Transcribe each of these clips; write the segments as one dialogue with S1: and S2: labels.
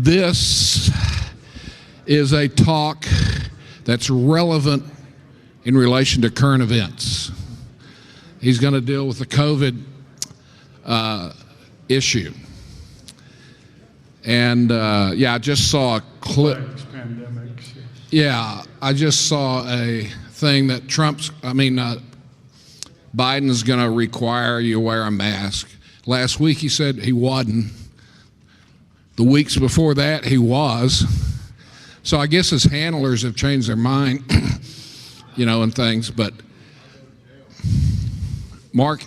S1: This is a talk that's relevant in relation to current events. He's going to deal with the COVID issue. And I just saw a clip.
S2: Pandemics.
S1: Yeah, I just saw a thing that Biden's going to require you wear a mask. Last week he said he wasn't. The weeks before that he was. So I guess his handlers have changed their mind, and things. But Mark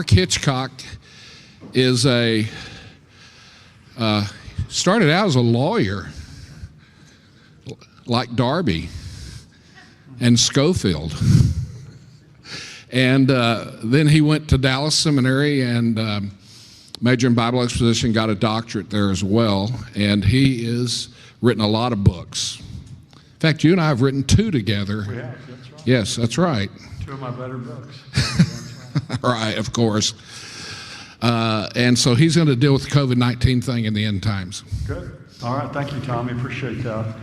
S1: Hitchcock is started out as a lawyer, like Darby and Schofield. And then he went to Dallas Seminary and majored in Bible exposition, got a doctorate there as well. And he has written a lot of books. In fact, you and I have written 2 together.
S2: We have, that's right.
S1: Yes, that's right.
S2: 2 of my better books. Right.
S1: Right, of course. And so he's going to deal with the COVID-19 thing in the end times.
S2: Good. All right. Thank you, Tommy. Appreciate that.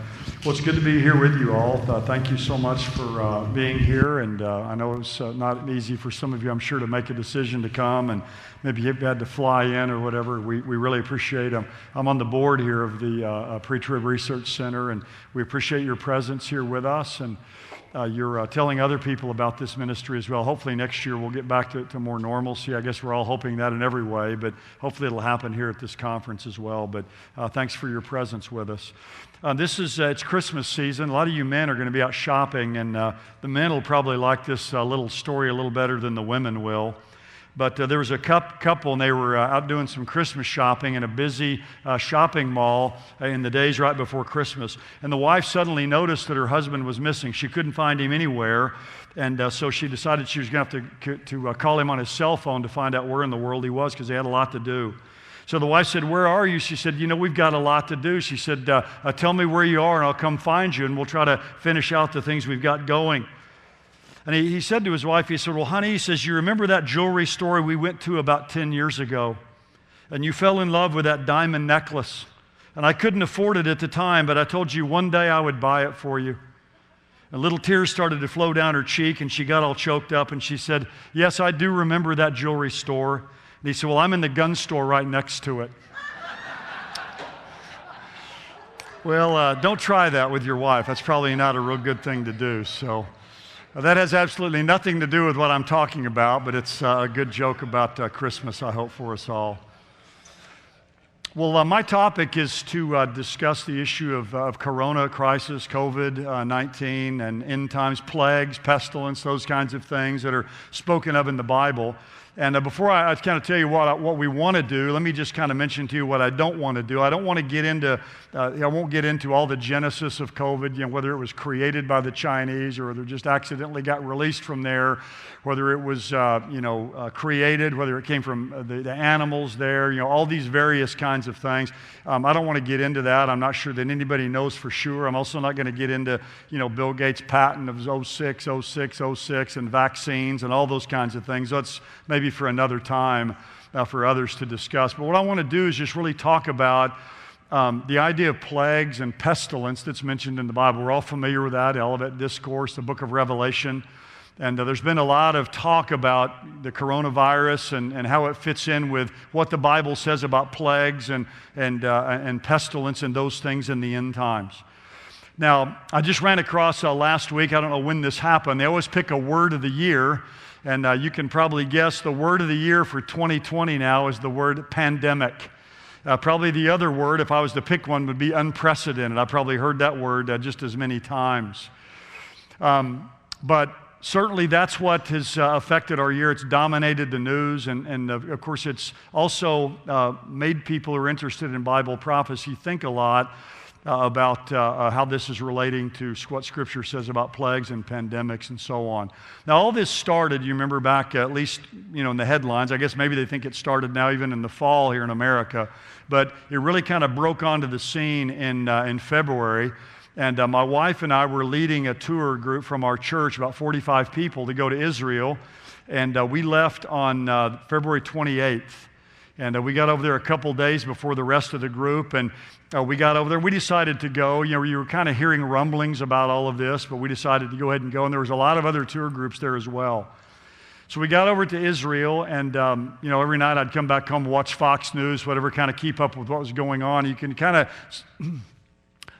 S2: Well, it's good to be here with you all. Thank you so much for being here. And I know it's not easy for some of you, I'm sure, to make a decision to come. And maybe you had to fly in or whatever. We really appreciate them. I'm on the board here of the Pre-Trib Research Center, and we appreciate your presence here with us. And you're telling other people about this ministry as well. Hopefully next year we'll get back to more normalcy. I guess we're all hoping that in every way, but hopefully it'll happen here at this conference as well. But thanks for your presence with us. It's Christmas season. A lot of you men are going to be out shopping, and the men will probably like this little story a little better than the women will. But there was a couple, and they were out doing some Christmas shopping in a busy shopping mall in the days right before Christmas. And the wife suddenly noticed that her husband was missing. She couldn't find him anywhere. And so she decided she was going to have to call him on his cell phone to find out where in the world he was, because they had a lot to do. So the wife said, "Where are you?" She said, "We've got a lot to do." She said, "Tell me where you are and I'll come find you, and we'll try to finish out the things we've got going." And he said to his wife, he said, "Well, honey," he says, "you remember that jewelry store we went to about 10 years ago? And you fell in love with that diamond necklace. And I couldn't afford it at the time, but I told you one day I would buy it for you." And little tears started to flow down her cheek, and she got all choked up, and she said, "Yes, I do remember that jewelry store." And he said, "Well, I'm in the gun store right next to it." Well, don't try that with your wife. That's probably not a real good thing to do. So that has absolutely nothing to do with what I'm talking about, but it's a good joke about Christmas, I hope, for us all. Well, my topic is to discuss the issue of corona crisis, COVID-19, and end times, plagues, pestilence, those kinds of things that are spoken of in the Bible. And before I kind of tell you what we want to do, let me just kind of mention to you what I don't want to do. I don't want to get into, I won't get into all the genesis of COVID, whether it was created by the Chinese or whether it just accidentally got released from there, whether it was, created, whether it came from the animals there, all these various kinds of things. I don't want to get into that. I'm not sure that anybody knows for sure. I'm also not going to get into, Bill Gates' patent of 06, and vaccines and all those kinds of things. That's maybe for another time for others to discuss. But what I want to do is just really talk about the idea of plagues and pestilence that's mentioned in the Bible. We're all familiar with that, Olivet discourse, the book of Revelation. And there's been a lot of talk about the coronavirus and how it fits in with what the Bible says about plagues and pestilence and those things in the end times. Now, I just ran across last week, I don't know when this happened, they always pick a word of the year. And you can probably guess the word of the year for 2020 now is the word pandemic. Probably the other word, if I was to pick one, would be unprecedented. I probably heard that word just as many times. But certainly that's what has affected our year. It's dominated the news, and of course it's also made people who are interested in Bible prophecy think a lot about how this is relating to what Scripture says about plagues and pandemics and so on. Now, all this started, you remember back at least, in the headlines. I guess maybe they think it started now even in the fall here in America. But it really kind of broke onto the scene in February. And my wife and I were leading a tour group from our church, about 45 people, to go to Israel. And we left on February 28th. And we got over there a couple days before the rest of the group, and we got over there. We decided to go. You know, you were kind of hearing rumblings about all of this, but we decided to go ahead and go, and there was a lot of other tour groups there as well. So we got over to Israel, and you know, every night I'd come back home, watch Fox News, whatever, kind of keep up with what was going on. You can kind of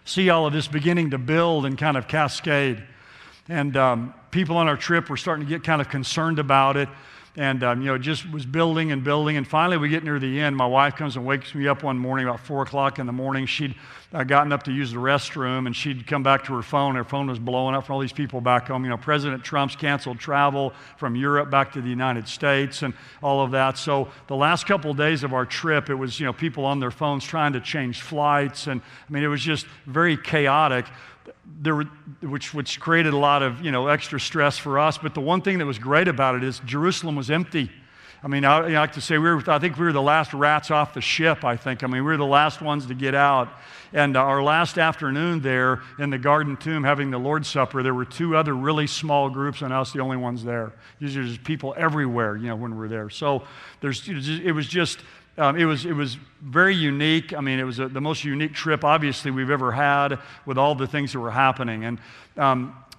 S2: see all of this beginning to build and kind of cascade. And people on our trip were starting to get kind of concerned about it. And, you know, it just was building and building. And finally, we get near the end. My wife comes and wakes me up one morning about 4 o'clock in the morning. She'd gotten up to use the restroom, and she'd come back to her phone. Her phone was blowing up from all these people back home. You know, President Trump's canceled travel from Europe back to the United States and all of that. So the last couple of days of our trip, it was, you know, people on their phones trying to change flights. And, I mean, it was just very chaotic. Which created a lot of, you know, extra stress for us. But the one thing that was great about it is Jerusalem was empty. I mean, I like to say I think we were the last rats off the ship, I think. I mean, we were the last ones to get out. And our last afternoon there in the Garden Tomb having the Lord's Supper, there were 2 other really small groups and us the only ones there. Usually there's people everywhere, you know, when we're there. So it was just... It was very unique. I mean, it was the most unique trip, obviously, we've ever had with all the things that were happening. And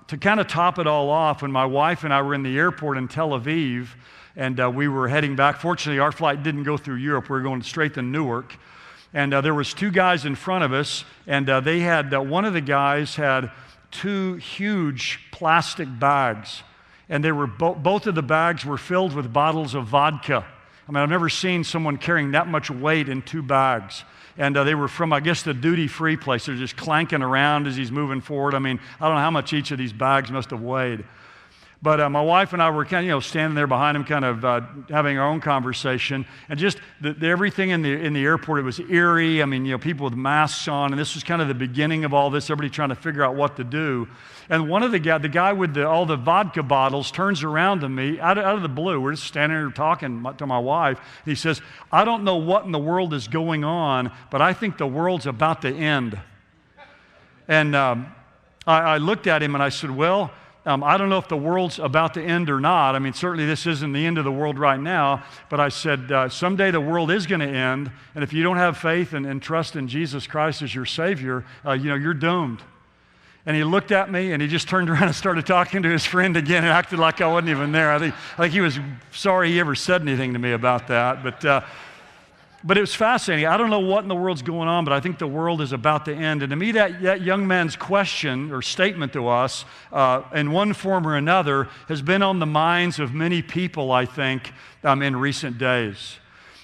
S2: to kind of top it all off, when my wife and I were in the airport in Tel Aviv, and we were heading back, fortunately, our flight didn't go through Europe. We were going straight to Newark. And there was 2 guys in front of us, and they had, one of the guys had 2 huge plastic bags. And they were both of the bags were filled with bottles of vodka. I mean, I've never seen someone carrying that much weight in 2 bags. And they were from, I guess, the duty-free place. They're just clanking around as he's moving forward. I mean, I don't know how much each of these bags must have weighed. But my wife and I were kind of, you know, standing there behind him, kind of having our own conversation. And just everything in the airport, it was eerie. I mean, you know, people with masks on. And this was kind of the beginning of all this, everybody trying to figure out what to do. And one of the guy with all the vodka bottles turns around to me out of the blue. We're just standing there talking to my wife. And he says, "I don't know what in the world is going on, but I think the world's about to end." And I looked at him and I said, "Well, I don't know if the world's about to end or not. I mean, certainly this isn't the end of the world right now. But I said, someday the world is going to end. And if you don't have faith and trust in Jesus Christ as your Savior, you know, you're doomed." And he looked at me and he just turned around and started talking to his friend again and acted like I wasn't even there. I think he was sorry he ever said anything to me about that. But it was fascinating. I don't know what in the world's going on, but I think the world is about to end. And to me, that young man's question or statement to us, in one form or another, has been on the minds of many people, I think, in recent days.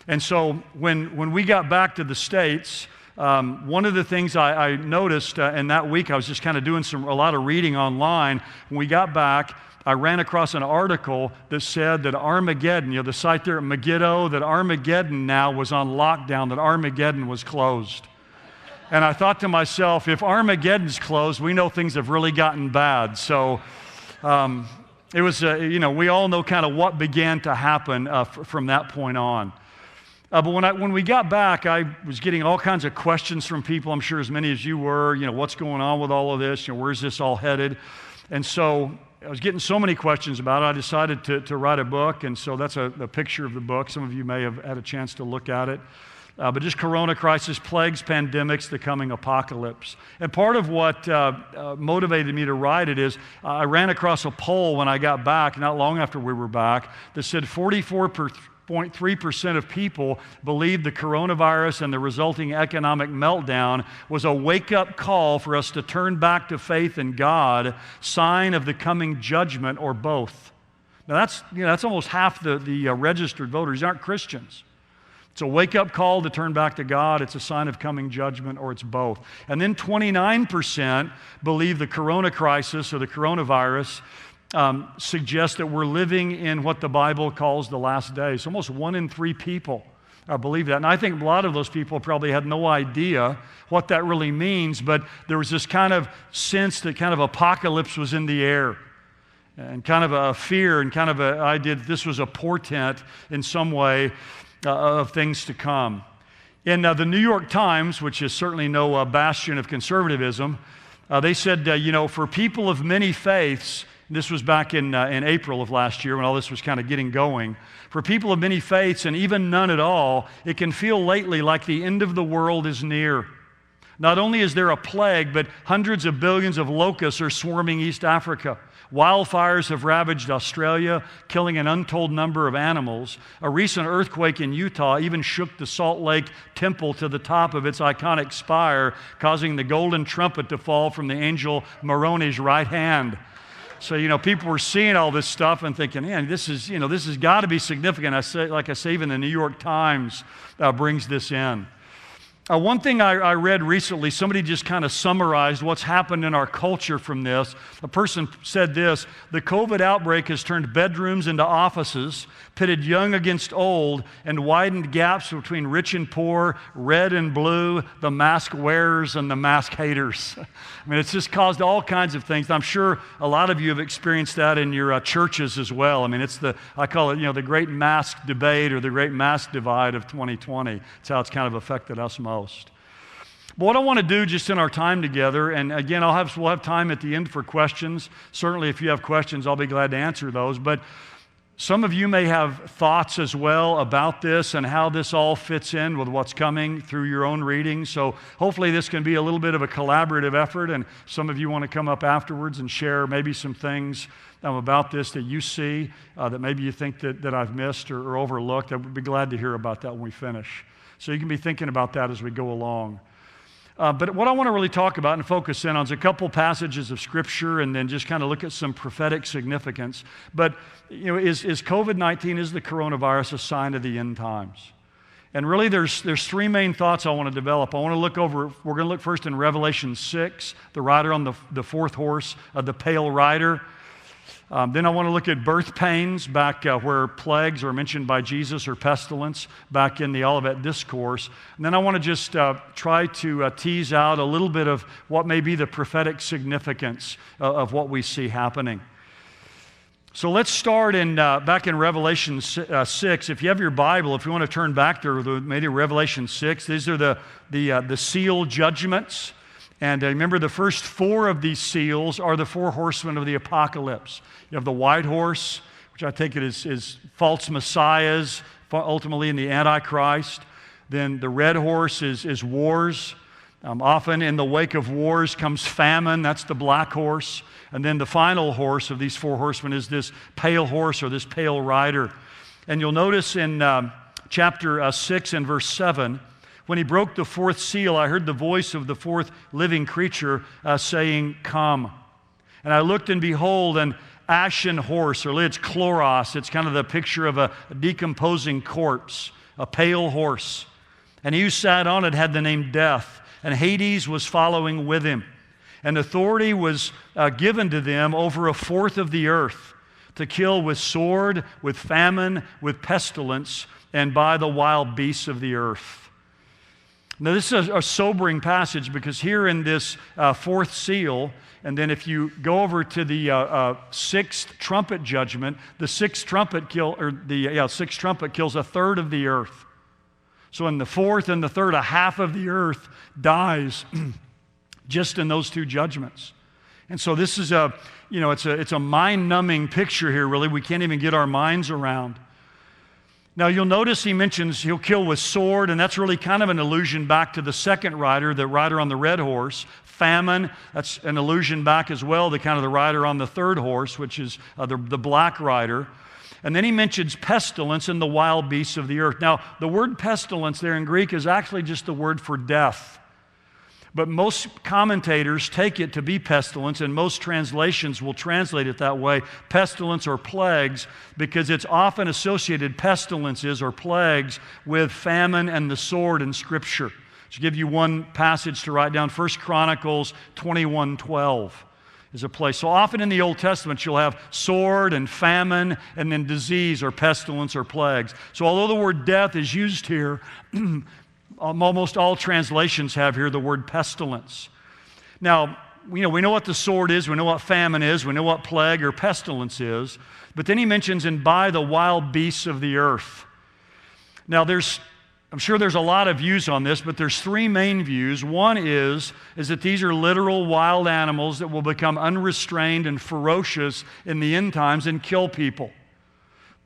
S2: And so when we got back to the States, one of the things I noticed in that week, I was just kind of doing a lot of reading online. When we got back, I ran across an article that said that Armageddon, you know, the site there at Megiddo, that Armageddon now was on lockdown, that Armageddon was closed. And I thought to myself, if Armageddon's closed, we know things have really gotten bad. So it was, you know, we all know kind of what began to happen from that point on. But when we got back, I was getting all kinds of questions from people, I'm sure as many as you were, you know, what's going on with all of this, you know, where's this all headed? And so I was getting so many questions about it, I decided to write a book, and so that's a picture of the book. Some of you may have had a chance to look at it. But just Corona crisis, plagues, pandemics, the coming apocalypse. And part of what motivated me to write it is I ran across a poll when I got back, not long after we were back, that said 44.3% of people believed the coronavirus and the resulting economic meltdown was a wake-up call for us to turn back to faith in God, sign of the coming judgment, or both. Now that's almost half the registered voters. These aren't Christians. It's a wake-up call to turn back to God. It's a sign of coming judgment, or it's both. And then 29% believe the corona crisis or the coronavirus suggests that we're living in what the Bible calls the last days. Almost 1 in 3 people believe that. And I think a lot of those people probably had no idea what that really means, but there was this kind of sense that kind of apocalypse was in the air, and kind of a fear and kind of an idea that this was a portent in some way of things to come. In the New York Times, which is certainly no bastion of conservatism, they said, you know, for people of many faiths, This was back in April of last year when all this was kind of getting going. For people of many faiths, and even none at all, it can feel lately like the end of the world is near. Not only is there a plague, but hundreds of billions of locusts are swarming East Africa. Wildfires have ravaged Australia, killing an untold number of animals. A recent earthquake in Utah even shook the Salt Lake Temple to the top of its iconic spire, causing the golden trumpet to fall from the angel Moroni's right hand. So, people were seeing all this stuff and thinking, man, this has got to be significant. Like I say, even the New York Times brings this in. One thing I read recently, somebody just kind of summarized what's happened in our culture from this. A person said this: the COVID outbreak has turned bedrooms into offices, pitted young against old, and widened gaps between rich and poor, red and blue, the mask wearers and the mask haters. I mean, it's just caused all kinds of things. I'm sure a lot of you have experienced that in your churches as well. I mean, I call it, the great mask debate or the great mask divide of 2020. It's how it's kind of affected us most. But what I want to do just in our time together, and again, we'll have time at the end for questions. Certainly, if you have questions, I'll be glad to answer those. But some of you may have thoughts as well about this and how this all fits in with what's coming through your own reading. So hopefully this can be a little bit of a collaborative effort, and some of you want to come up afterwards and share maybe some things about this that you see that maybe you think that I've missed or overlooked. I would be glad to hear about that when we finish. So you can be thinking about that as we go along. But what I want to really talk about and focus in on is a couple passages of Scripture and then just kind of look at some prophetic significance. But, is COVID-19, is the coronavirus a sign of the end times? And really there's three main thoughts I want to develop. we're going to look first in Revelation 6, the rider on the fourth horse, the pale rider. Then I want to look at birth pains back where plagues are mentioned by Jesus or pestilence back in the Olivet discourse. And then I want to just try to tease out a little bit of what may be the prophetic significance of what we see happening. So let's start back in Revelation 6. If you have your Bible, if you want to turn back there, maybe Revelation 6, these are the seal judgments. And remember, the first four of these seals are the four horsemen of the apocalypse. You have the white horse, which I take it is false messiahs, ultimately in the Antichrist. Then the red horse is wars. Often in the wake of wars comes famine. That's the black horse. And then the final horse of these four horsemen is this pale horse or this pale rider. And you'll notice in chapter 6 and verse 7, when he broke the fourth seal, I heard the voice of the fourth living creature saying, "Come." And I looked, and behold, an ashen horse, or it's chloros. It's kind of the picture of a decomposing corpse, a pale horse. And he who sat on it had the name Death, and Hades was following with him. And authority was given to them over a fourth of the earth, to kill with sword, with famine, with pestilence, and by the wild beasts of the earth. Now, this is a sobering passage because here in this fourth seal, and then if you go over to the sixth trumpet judgment, the sixth trumpet kills a third of the earth. So in the fourth and the third, a half of the earth dies just in those two judgments. And so this is it's a mind-numbing picture here, really. We can't even get our minds around. Now, you'll notice he mentions he'll kill with sword, and that's really kind of an allusion back to the second rider, the rider on the red horse. Famine, that's an allusion back as well to kind of the rider on the third horse, which is the black rider. And then he mentions pestilence and the wild beasts of the earth. Now, the word pestilence there in Greek is actually just the word for death. But most commentators take it to be pestilence, and most translations will translate it that way, pestilence or plagues, because it's often associated, pestilences or plagues, with famine and the sword in Scripture. To give you one passage to write down, 1 Chronicles 21:12 is a place. So often in the Old Testament, you'll have sword and famine and then disease or pestilence or plagues. So although the word death is used here, almost all translations have here the word pestilence. Now, we know what the sword is, we know what famine is, we know what plague or pestilence is, but then he mentions, and by the wild beasts of the earth. Now, there's I'm sure there's a lot of views on this, but there's three main views. One is that these are literal wild animals that will become unrestrained and ferocious in the end times and kill people.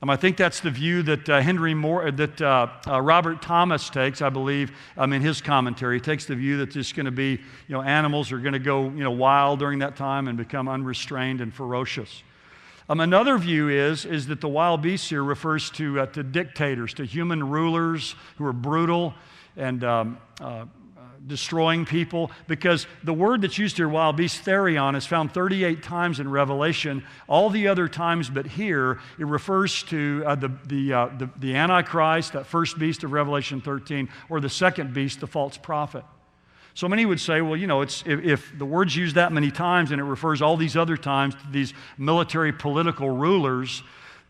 S2: I think that's the view that Robert Thomas takes, I believe, in his commentary. He takes the view that there's going to be, animals are going to go, wild during that time and become unrestrained and ferocious. Another view is that the wild beast here refers to dictators, to human rulers who are brutal and destroying people, because the word that's used here, wild beast, therion, is found 38 times in Revelation. All the other times but here, it refers to the Antichrist, that first beast of Revelation 13, or the second beast, the false prophet. So many would say, well, if the word's used that many times and it refers all these other times to these military political rulers,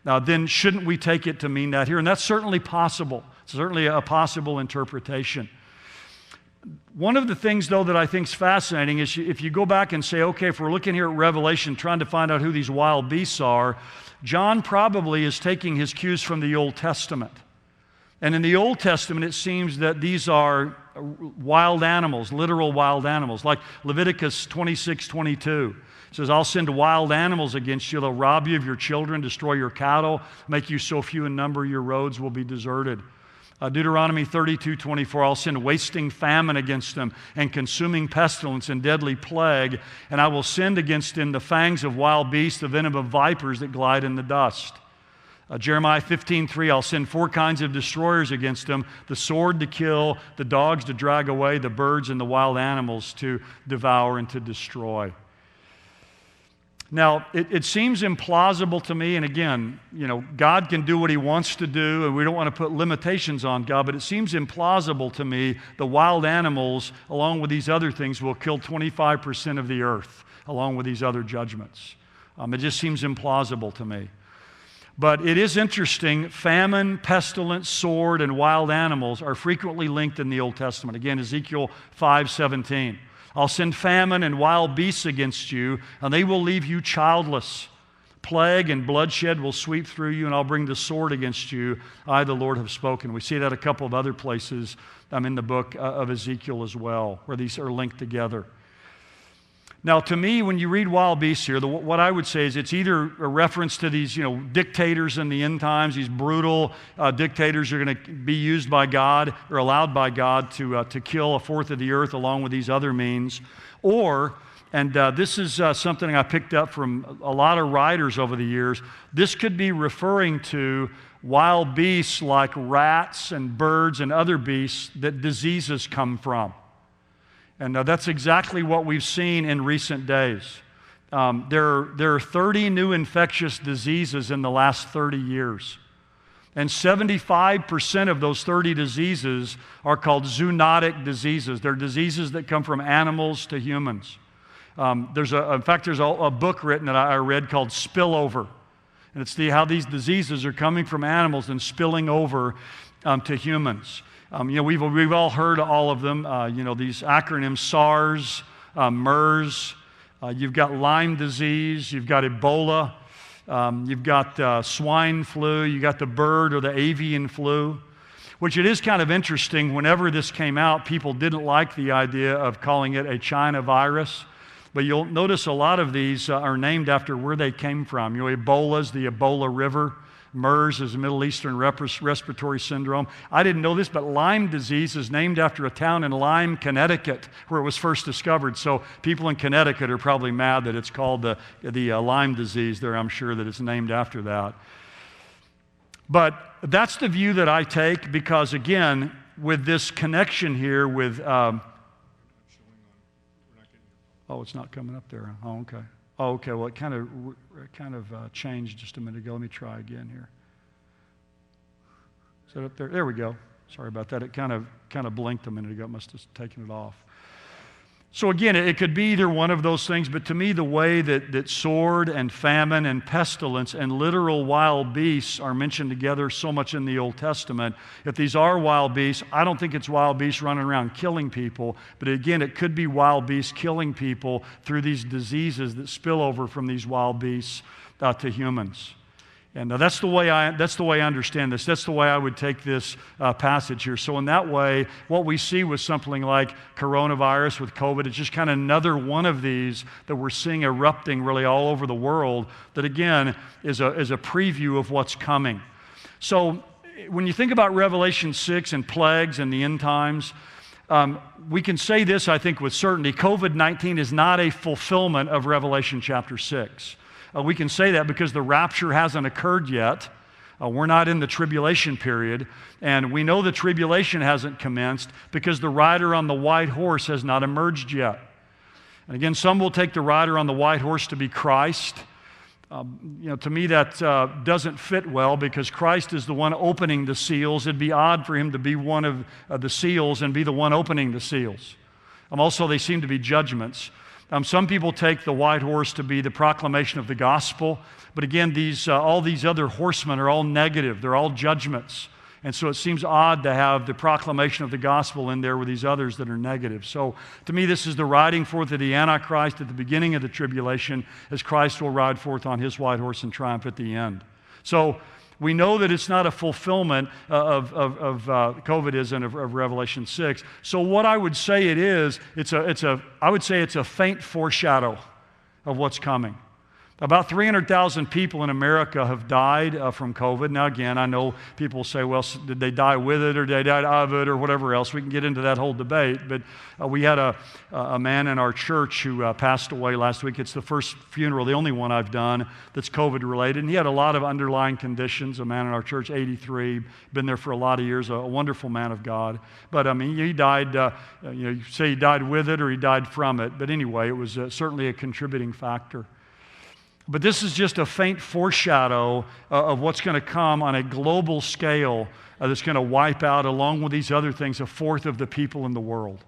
S2: then shouldn't we take it to mean that here? And that's certainly possible. It's certainly a possible interpretation. One of the things, though, that I think is fascinating is if you go back and say, okay, if we're looking here at Revelation, trying to find out who these wild beasts are, John probably is taking his cues from the Old Testament. And in the Old Testament, it seems that these are wild animals, literal wild animals, like Leviticus 26:22. It says, I'll send wild animals against you. They'll rob you of your children, destroy your cattle, make you so few in number, your roads will be deserted. Deuteronomy 32:24, I'll send wasting famine against them and consuming pestilence and deadly plague, and I will send against them the fangs of wild beasts, the venom of vipers that glide in the dust. Jeremiah 15:3, I'll send 4 kinds of destroyers against them, the sword to kill, the dogs to drag away, the birds and the wild animals to devour and to destroy. Now, it seems implausible to me, and again, God can do what He wants to do, and we don't want to put limitations on God, but it seems implausible to me the wild animals, along with these other things, will kill 25% of the earth, along with these other judgments. It just seems implausible to me. But it is interesting, famine, pestilence, sword, and wild animals are frequently linked in the Old Testament. Again, Ezekiel 5:17. I'll send famine and wild beasts against you, and they will leave you childless. Plague and bloodshed will sweep through you, and I'll bring the sword against you. I, the Lord, have spoken. We see that a couple of other places in the book of Ezekiel as well, where these are linked together. Now, to me, when you read wild beasts here, what I would say is it's either a reference to these, dictators in the end times, these brutal dictators are going to be used by God or allowed by God to kill a fourth of the earth along with these other means, or, and this is something I picked up from a lot of writers over the years, this could be referring to wild beasts like rats and birds and other beasts that diseases come from. And that's exactly what we've seen in recent days. There are 30 new infectious diseases in the last 30 years. And 75% of those 30 diseases are called zoonotic diseases. They're diseases that come from animals to humans. There's a book written that I read called Spillover. And it's how these diseases are coming from animals and spilling over to humans. We've all heard all of them, these acronyms, SARS, MERS, you've got Lyme disease, you've got Ebola, you've got swine flu, you've got the bird or the avian flu, which it is kind of interesting. Whenever this came out, people didn't like the idea of calling it a China virus, but you'll notice a lot of these are named after where they came from. Ebola's the Ebola River. MERS is Middle Eastern Respiratory Syndrome. I didn't know this, but Lyme disease is named after a town in Lyme, Connecticut, where it was first discovered. So people in Connecticut are probably mad that it's called the Lyme disease there. I'm sure that it's named after that. But that's the view that I take because, again, with this connection here with... it's not coming up there. Oh, okay. Oh, okay. Well, it kind of changed just a minute ago. Let me try again here. Is that up there? There we go. Sorry about that. It kind of blinked a minute ago. It must have taken it off. So again, it could be either one of those things, but to me, the way that sword and famine and pestilence and literal wild beasts are mentioned together so much in the Old Testament, if these are wild beasts, I don't think it's wild beasts running around killing people, but again, it could be wild beasts killing people through these diseases that spill over from these wild beasts to humans. And that's the way I understand this. That's the way I would take this passage here. So in that way, what we see with something like coronavirus, with COVID, it's just kind of another one of these that we're seeing erupting really all over the world that, again, is a preview of what's coming. So when you think about Revelation 6 and plagues and the end times, we can say this, I think, with certainty. COVID-19 is not a fulfillment of Revelation chapter 6. We can say that because the rapture hasn't occurred yet. We're not in the tribulation period. And we know the tribulation hasn't commenced because the rider on the white horse has not emerged yet. And again, some will take the rider on the white horse to be Christ. To me, that doesn't fit well because Christ is the one opening the seals. It'd be odd for him to be one of the seals and be the one opening the seals. Also, they seem to be judgments. Some people take the white horse to be the proclamation of the gospel, but again, all these other horsemen are all negative. They're all judgments. And so it seems odd to have the proclamation of the gospel in there with these others that are negative. So to me, this is the riding forth of the Antichrist at the beginning of the tribulation as Christ will ride forth on his white horse in triumph at the end. So we know that it's not a fulfillment of COVID-ism of Revelation 6. So what I would say it is, I would say it's a faint foreshadow of what's coming. About 300,000 people in America have died from COVID. Now, again, I know people say, well, did they die with it or did they die of it or whatever else? We can get into that whole debate. But we had a man in our church who passed away last week. It's the first funeral, the only one I've done that's COVID-related. And he had a lot of underlying conditions, a man in our church, 83, been there for a lot of years, a wonderful man of God. But, I mean, he died, you say he died with it or he died from it. But anyway, it was certainly a contributing factor. But this is just a faint foreshadow of what's going to come on a global scale that's going to wipe out, along with these other things, a fourth of the people in the world.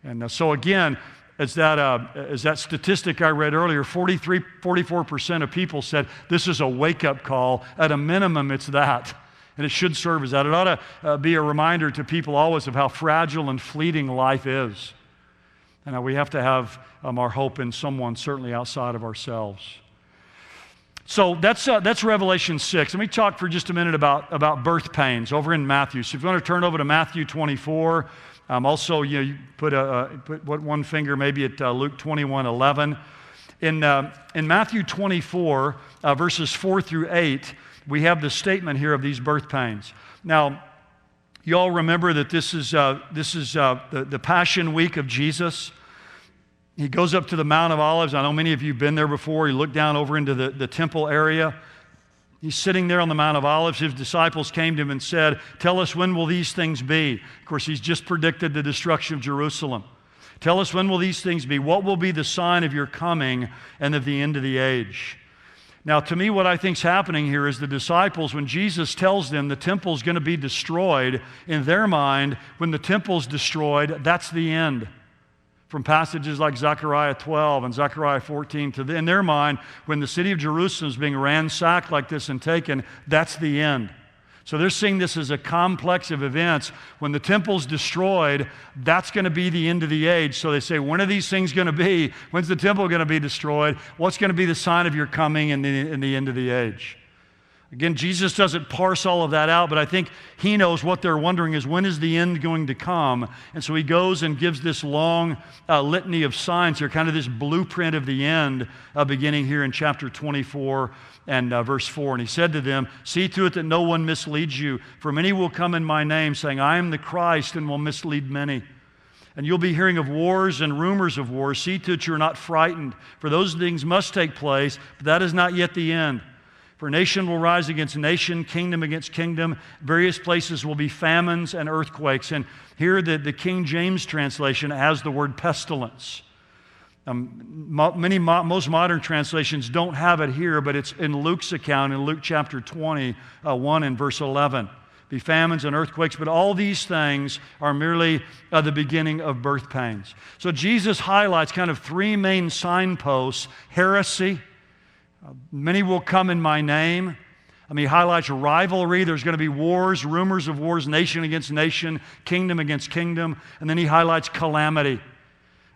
S2: And so again, as that statistic I read earlier, 44% of people said this is a wake-up call. At a minimum, it's that. And it should serve as that. It ought to be a reminder to people always of how fragile and fleeting life is. And we have to have our hope in someone certainly outside of ourselves. So that's Revelation 6. Let me talk for just a minute about birth pains over in Matthew. So if you want to turn over to Matthew 24, also you put one finger maybe at Luke 21:11. In Matthew 24, verses 4 through 8, we have the statement here of these birth pains. Now, you all remember that this is the Passion Week of Jesus. He goes up to the Mount of Olives. I know many of you have been there before. He looked down over into the temple area. He's sitting there on the Mount of Olives. His disciples came to him and said, "Tell us, when will these things be?" Of course, he's just predicted the destruction of Jerusalem. "Tell us, when will these things be? What will be the sign of your coming and of the end of the age?" Now, to me, what I think is happening here is the disciples, when Jesus tells them the temple is going to be destroyed, in their mind, when the temple is destroyed, that's the end. From passages like Zechariah 12 and Zechariah 14, in their mind, when the city of Jerusalem is being ransacked like this and taken, that's the end. So they're seeing this as a complex of events. When the temple's destroyed, that's going to be the end of the age. So they say, when are these things going to be? When's the temple going to be destroyed? What's going to be the sign of your coming in the end of the age? Again, Jesus doesn't parse all of that out, but I think he knows what they're wondering is, when is the end going to come? And so he goes and gives this long litany of signs here, kind of this blueprint of the end, beginning here in chapter 24 and verse 4. And he said to them, "See to it that no one misleads you, for many will come in my name, saying, 'I am the Christ,' and will mislead many. And you'll be hearing of wars and rumors of wars. See to it you're not frightened, for those things must take place, but that is not yet the end. For nation will rise against nation, kingdom against kingdom. Various places will be famines and earthquakes." And here the King James translation has the word pestilence. Most modern translations don't have it here, but it's in Luke's account, in Luke chapter 21 and verse 11. Be famines and earthquakes, but all these things are merely the beginning of birth pains. So Jesus highlights kind of three main signposts: heresy, many will come in my name. He highlights rivalry. There's going to be wars, rumors of wars, nation against nation, kingdom against kingdom. And then he highlights calamity.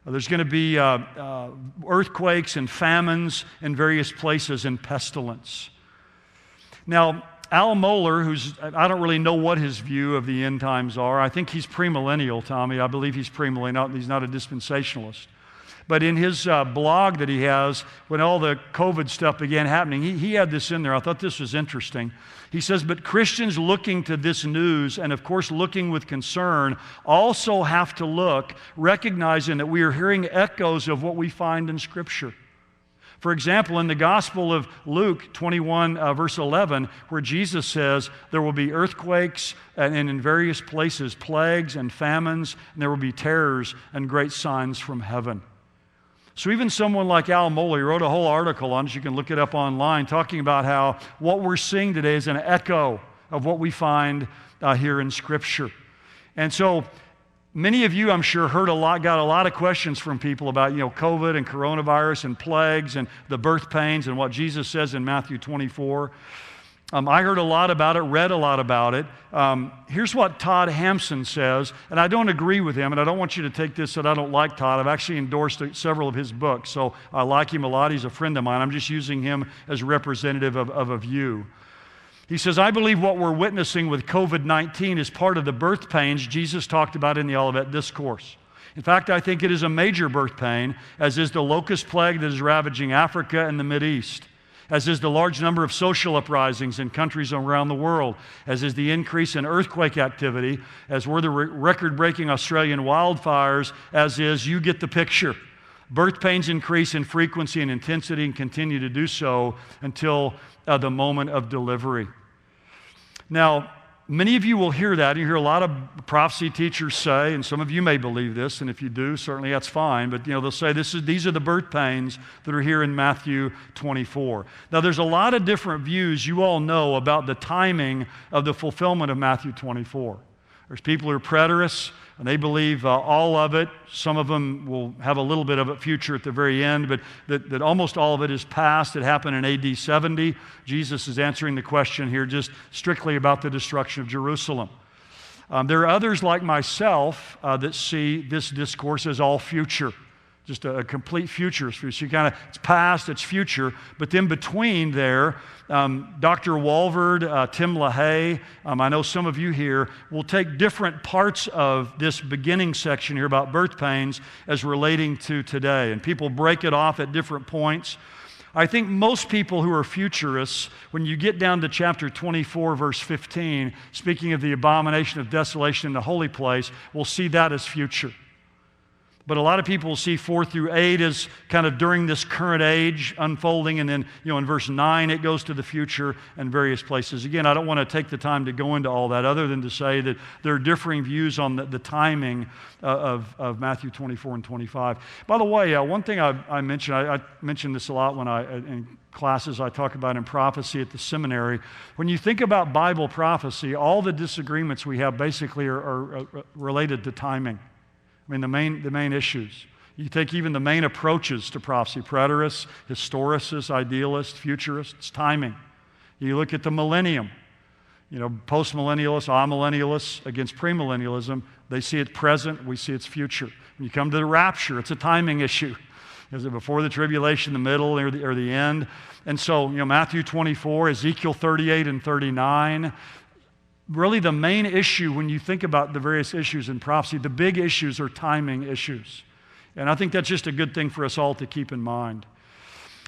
S2: There's going to be earthquakes and famines in various places and pestilence. Now, Al Mohler, I don't really know what his view of the end times are. I think he's premillennial, Tommy. I believe he's premillennial. He's not a dispensationalist. But in his blog that he has, when all the COVID stuff began happening, he had this in there. I thought this was interesting. He says, but Christians looking to this news, and of course looking with concern, also have to look, recognizing that we are hearing echoes of what we find in Scripture. For example, in the Gospel of Luke 21, verse 11, where Jesus says there will be earthquakes and in various places plagues and famines, and there will be terrors and great signs from heaven. So even someone like Al Mohler, he wrote a whole article on it, you can look it up online, talking about how what we're seeing today is an echo of what we find here in Scripture. And so many of you, I'm sure, got a lot of questions from people about, COVID and coronavirus and plagues and the birth pains and what Jesus says in Matthew 24. I heard a lot about it, read a lot about it. Here's what Todd Hampson says, and I don't agree with him, and I don't want you to take this that I don't like Todd. I've actually endorsed several of his books, so I like him a lot. He's a friend of mine. I'm just using him as representative of a view. He says, I believe what we're witnessing with COVID-19 is part of the birth pains Jesus talked about in the Olivet discourse. In fact, I think it is a major birth pain, as is the locust plague that is ravaging Africa and the Mideast, as is the large number of social uprisings in countries around the world, as is the increase in earthquake activity, as were the record-breaking Australian wildfires, as is, you get the picture. Birth pains increase in frequency and intensity and continue to do so until the moment of delivery. Now, many of you will hear that. You hear a lot of prophecy teachers say, and some of you may believe this, and if you do, certainly that's fine, but they'll say these are the birth pains that are here in Matthew 24. Now, there's a lot of different views you all know about the timing of the fulfillment of Matthew 24. There's people who are preterists, and they believe all of it. Some of them will have a little bit of it future at the very end, but that almost all of it is past. It happened in AD 70. Jesus is answering the question here just strictly about the destruction of Jerusalem. There are others like myself that see this discourse as all future, just a complete future. So it's past, it's future, but then between there, Dr. Walvard, Tim LaHaye, I know some of you here, will take different parts of this beginning section here about birth pains as relating to today. And people break it off at different points. I think most people who are futurists, when you get down to chapter 24, verse 15, speaking of the abomination of desolation in the holy place, will see that as future. But a lot of people will see 4 through 8 as kind of during this current age unfolding, and then in verse 9 it goes to the future and various places. Again, I don't want to take the time to go into all that other than to say that there are differing views on the timing of Matthew 24 and 25. By the way, one thing I mentioned, I mention this a lot when in classes I talk about in prophecy at the seminary. When you think about Bible prophecy, all the disagreements we have basically are related to timing. I mean, the main issues. You take even the main approaches to prophecy, preterists, historicists, idealists, futurists, timing. You look at the millennium, post-millennialists, amillennialists against premillennialism, they see it present, we see its future. When you come to the rapture, it's a timing issue. Is it before the tribulation, the middle, or the end? And so, Matthew 24, Ezekiel 38 and 39, really the main issue when you think about the various issues in prophecy, the big issues are timing issues. And I think that's just a good thing for us all to keep in mind.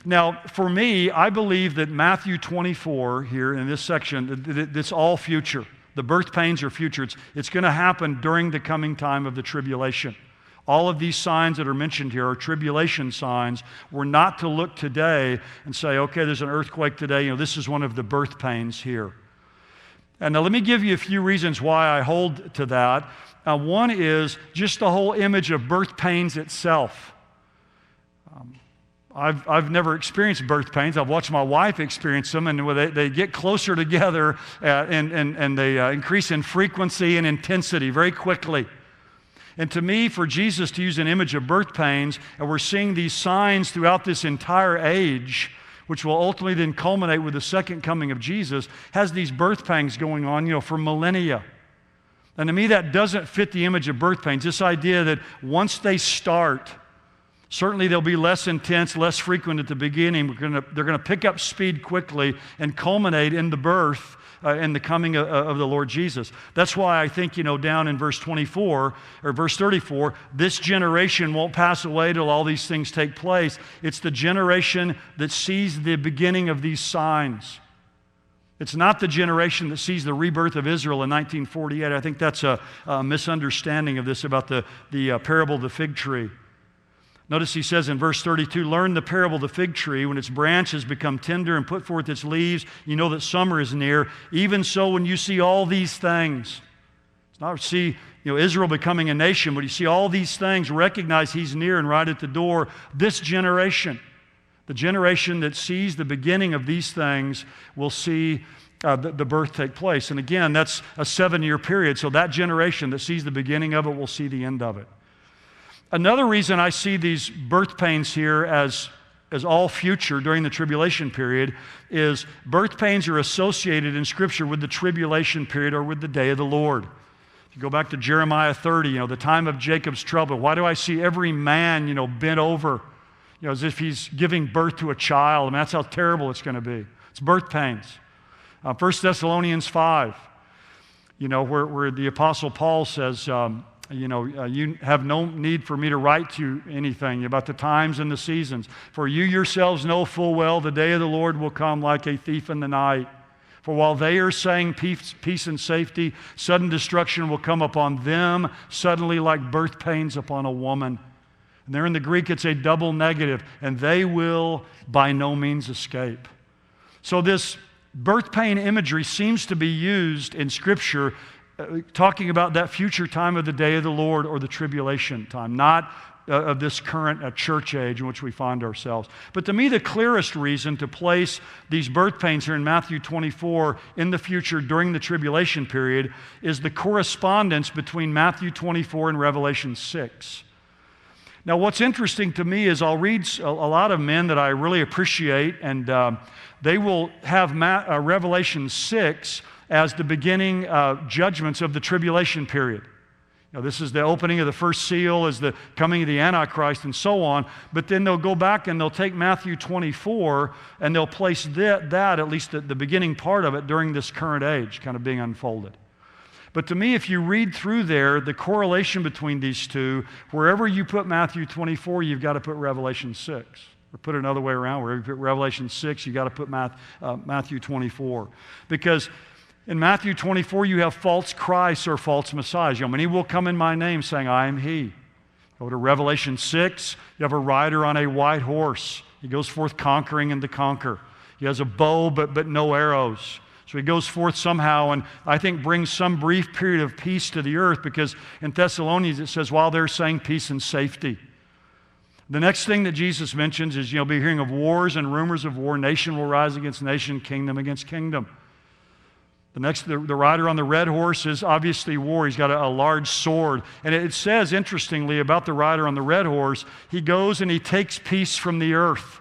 S2: Now, for me, I believe that Matthew 24 here in this section, it's all future. The birth pains are future. It's going to happen during the coming time of the tribulation. All of these signs that are mentioned here are tribulation signs. We're not to look today and say, okay, there's an earthquake today. This is one of the birth pains here. And now let me give you a few reasons why I hold to that. One is just the whole image of birth pains itself. I've never experienced birth pains. I've watched my wife experience them, and they get closer together and they increase in frequency and intensity very quickly. And to me, for Jesus to use an image of birth pains, and we're seeing these signs throughout this entire age, which will ultimately then culminate with the second coming of Jesus, has these birth pangs going on, for millennia. And to me, that doesn't fit the image of birth pains. This idea that once they start, Certainly they'll be less intense, less frequent at the beginning. They're going to pick up speed quickly and culminate in the birth and the coming of the Lord Jesus. That's why I think, down in verse 24 or verse 34, this generation won't pass away till all these things take place. It's the generation that sees the beginning of these signs. It's not the generation that sees the rebirth of Israel in 1948. I think that's a misunderstanding of this about the parable of the fig tree. Notice he says in verse 32, learn the parable of the fig tree. When its branches become tender and put forth its leaves, you know that summer is near. Even so, when you see all these things, it's not see Israel becoming a nation, but you see all these things, recognize he's near and right at the door. This generation, the generation that sees the beginning of these things, will see the birth take place. And again, that's a 7-year period. So that generation that sees the beginning of it will see the end of it. Another reason I see these birth pains here as all future during the tribulation period is birth pains are associated in Scripture with the tribulation period or with the day of the Lord. If you go back to Jeremiah 30, the time of Jacob's trouble, why do I see every man, bent over, as if he's giving birth to a child? I mean, that's how terrible it's going to be. It's birth pains. 1 Thessalonians 5, where the Apostle Paul says, you have no need for me to write to you anything about the times and the seasons. For you yourselves know full well the day of the Lord will come like a thief in the night. For while they are saying peace and safety, sudden destruction will come upon them, suddenly like birth pains upon a woman. And there in the Greek it's a double negative, and they will by no means escape. So this birth pain imagery seems to be used in Scripture talking about that future time of the day of the Lord or the tribulation time, not of this current church age in which we find ourselves. But to me, the clearest reason to place these birth pains here in Matthew 24 in the future during the tribulation period is the correspondence between Matthew 24 and Revelation 6. Now, what's interesting to me is I'll read a lot of men that I really appreciate, and they will have Revelation 6 as the beginning judgments of the tribulation period. This is the opening of the first seal, as the coming of the Antichrist, and so on. But then they'll go back and they'll take Matthew 24 and they'll place that at least the beginning part of it, during this current age, kind of being unfolded. But to me, if you read through there, the correlation between these two, wherever you put Matthew 24, you've got to put Revelation 6. Or put it another way around, wherever you put Revelation 6, you've got to put Matthew 24. Because in Matthew 24, you have false Christs or false messiahs. Many will come in my name saying, I am he. Go to Revelation 6, you have a rider on a white horse. He goes forth conquering and to conquer. He has a bow but no arrows. So he goes forth somehow and I think brings some brief period of peace to the earth, because in Thessalonians it says, while they're saying peace and safety. The next thing that Jesus mentions is you'll be hearing of wars and rumors of war. Nation will rise against nation, kingdom against kingdom. The rider on the red horse is obviously war. He's got a large sword. And it says, interestingly, about the rider on the red horse, he goes and he takes peace from the earth.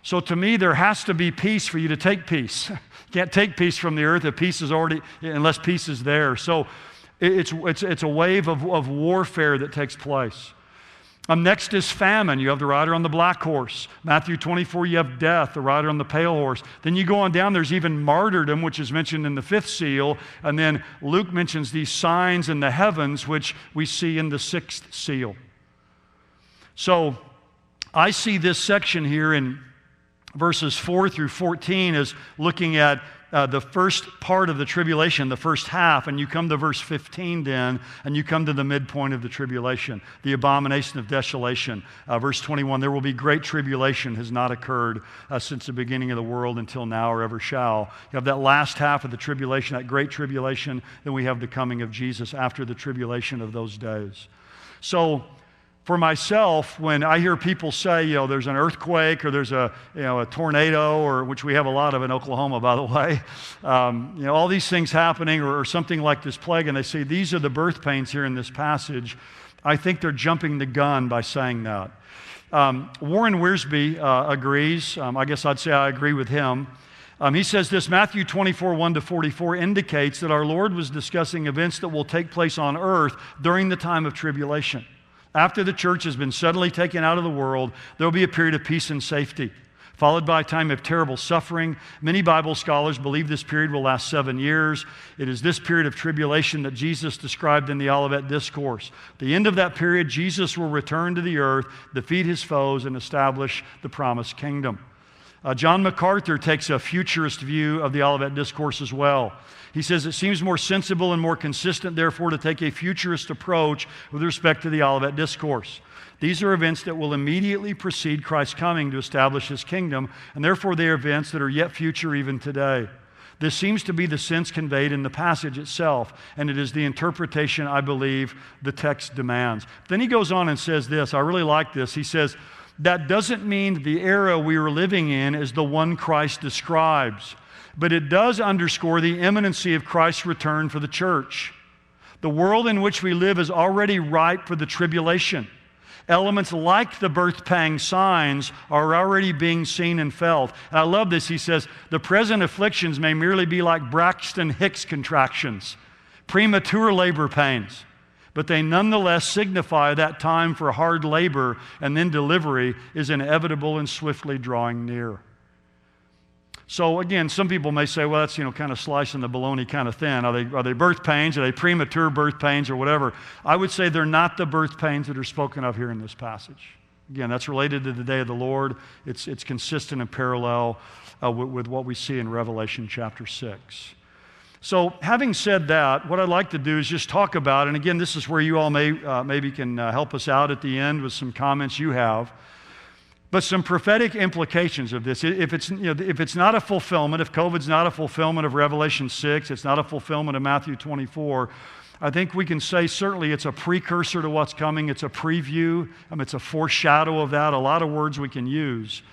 S2: So to me, there has to be peace for you to take peace. You can't take peace from the earth if peace is already, unless peace is there. So it's a wave of warfare that takes place. Next is famine. You have the rider on the black horse. Matthew 24, you have death, the rider on the pale horse. Then you go on down, there's even martyrdom, which is mentioned in the 5th seal. And then Luke mentions these signs in the heavens, which we see in the 6th seal. So I see this section here in verses 4 through 14 as looking at the first part of the tribulation, the first half, and you come to verse 15 then, and you come to the midpoint of the tribulation, the abomination of desolation. Verse 21, there will be great tribulation, has not occurred since the beginning of the world until now or ever shall. You have that last half of the tribulation, that great tribulation, then we have the coming of Jesus after the tribulation of those days. So, for myself, when I hear people say, there's an earthquake or there's a tornado, or which we have a lot of in Oklahoma, by the way, all these things happening or something like this plague, and they say these are the birth pains here in this passage, I think they're jumping the gun by saying that. Warren Wiersbe agrees. I guess I'd say I agree with him. He says this, Matthew 24, 1-44 indicates that our Lord was discussing events that will take place on earth during the time of tribulation. After the church has been suddenly taken out of the world, there will be a period of peace and safety, followed by a time of terrible suffering. Many Bible scholars believe this period will last 7 years. It is this period of tribulation that Jesus described in the Olivet discourse. At the end of that period, Jesus will return to the earth, defeat his foes, and establish the promised kingdom. John MacArthur takes a futurist view of the Olivet discourse as well. He says it seems more sensible and more consistent, therefore, to take a futurist approach with respect to the Olivet discourse. These are events that will immediately precede Christ's coming to establish his kingdom, and therefore they are events that are yet future even today. This seems to be the sense conveyed in the passage itself, and it is the interpretation I believe the text demands. Then he goes on and says this, I really like this. He says, that doesn't mean the era we are living in is the one Christ describes, but it does underscore the imminency of Christ's return for the church. The world in which we live is already ripe for the tribulation. Elements like the birth pang signs are already being seen and felt. And I love this. He says, the present afflictions may merely be like Braxton Hicks contractions, premature labor pains, but they nonetheless signify that time for hard labor and then delivery is inevitable and swiftly drawing near. So again, some people may say, well, that's, kind of slicing the bologna kind of thin. Are they birth pains? Are they premature birth pains or whatever? I would say they're not the birth pains that are spoken of here in this passage. Again, that's related to the day of the Lord. It's consistent and parallel with what we see in Revelation chapter 6. So having said that, what I'd like to do is just talk about, and again, this is where you all maybe can help us out at the end with some comments you have, but some prophetic implications of this. If it's not a fulfillment, if COVID's not a fulfillment of Revelation 6, it's not a fulfillment of Matthew 24, I think we can say certainly it's a precursor to what's coming. It's a preview. It's a foreshadow of that. A lot of words we can use.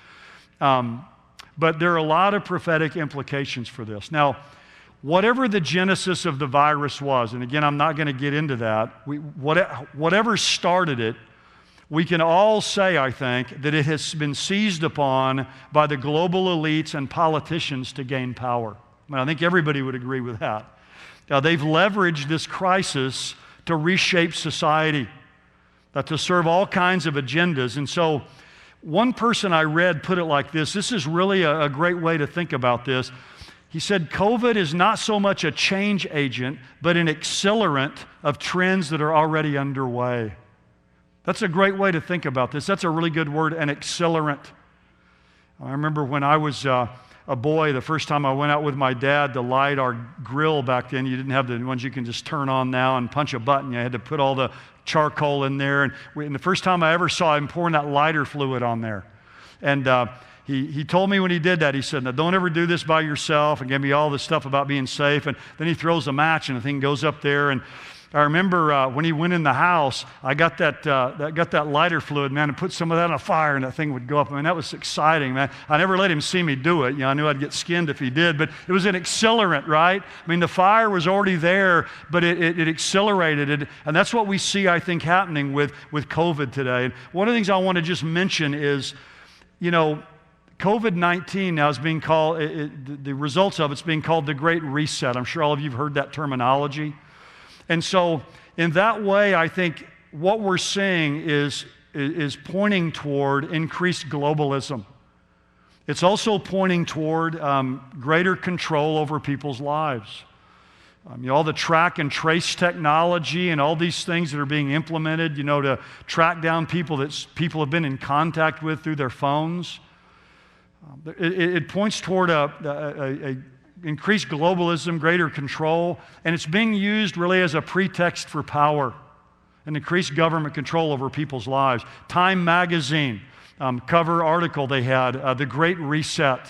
S2: But there are a lot of prophetic implications for this. Now, whatever the genesis of the virus was, and again, I'm not going to get into that, whatever started it, we can all say, I think, that it has been seized upon by the global elites and politicians to gain power. I think everybody would agree with that. They've leveraged this crisis to reshape society, to serve all kinds of agendas. And so one person I read put it like this. This is really a great way to think about this. He said, COVID is not so much a change agent, but an accelerant of trends that are already underway. That's a great way to think about this. That's a really good word, an accelerant. I remember when I was a boy, the first time I went out with my dad to light our grill back then, you didn't have the ones you can just turn on now and punch a button. You had to put all the charcoal in there. And the first time I ever saw him pouring that lighter fluid on there. And he told me when he did that, he said, now don't ever do this by yourself, and gave me all this stuff about being safe. And then he throws a match and the thing goes up there. And I remember when he went in the house, I got that lighter fluid, man, and put some of that on a fire, and that thing would go up. I mean, that was exciting, man. I never let him see me do it. I knew I'd get skinned if he did, but it was an accelerant, right? I mean, the fire was already there, but it accelerated it, and that's what we see, I think, happening with COVID today. And one of the things I want to just mention is, COVID-19 now is being called, the results of it's being called the Great Reset. I'm sure all of you have heard that terminology. And so in that way, I think what we're seeing is pointing toward increased globalism. It's also pointing toward greater control over people's lives. All the track and trace technology and all these things that are being implemented, to track down people that people have been in contact with through their phones. It points toward a increased globalism, greater control, and it's being used really as a pretext for power and increased government control over people's lives. Time magazine, cover article they had, The Great Reset.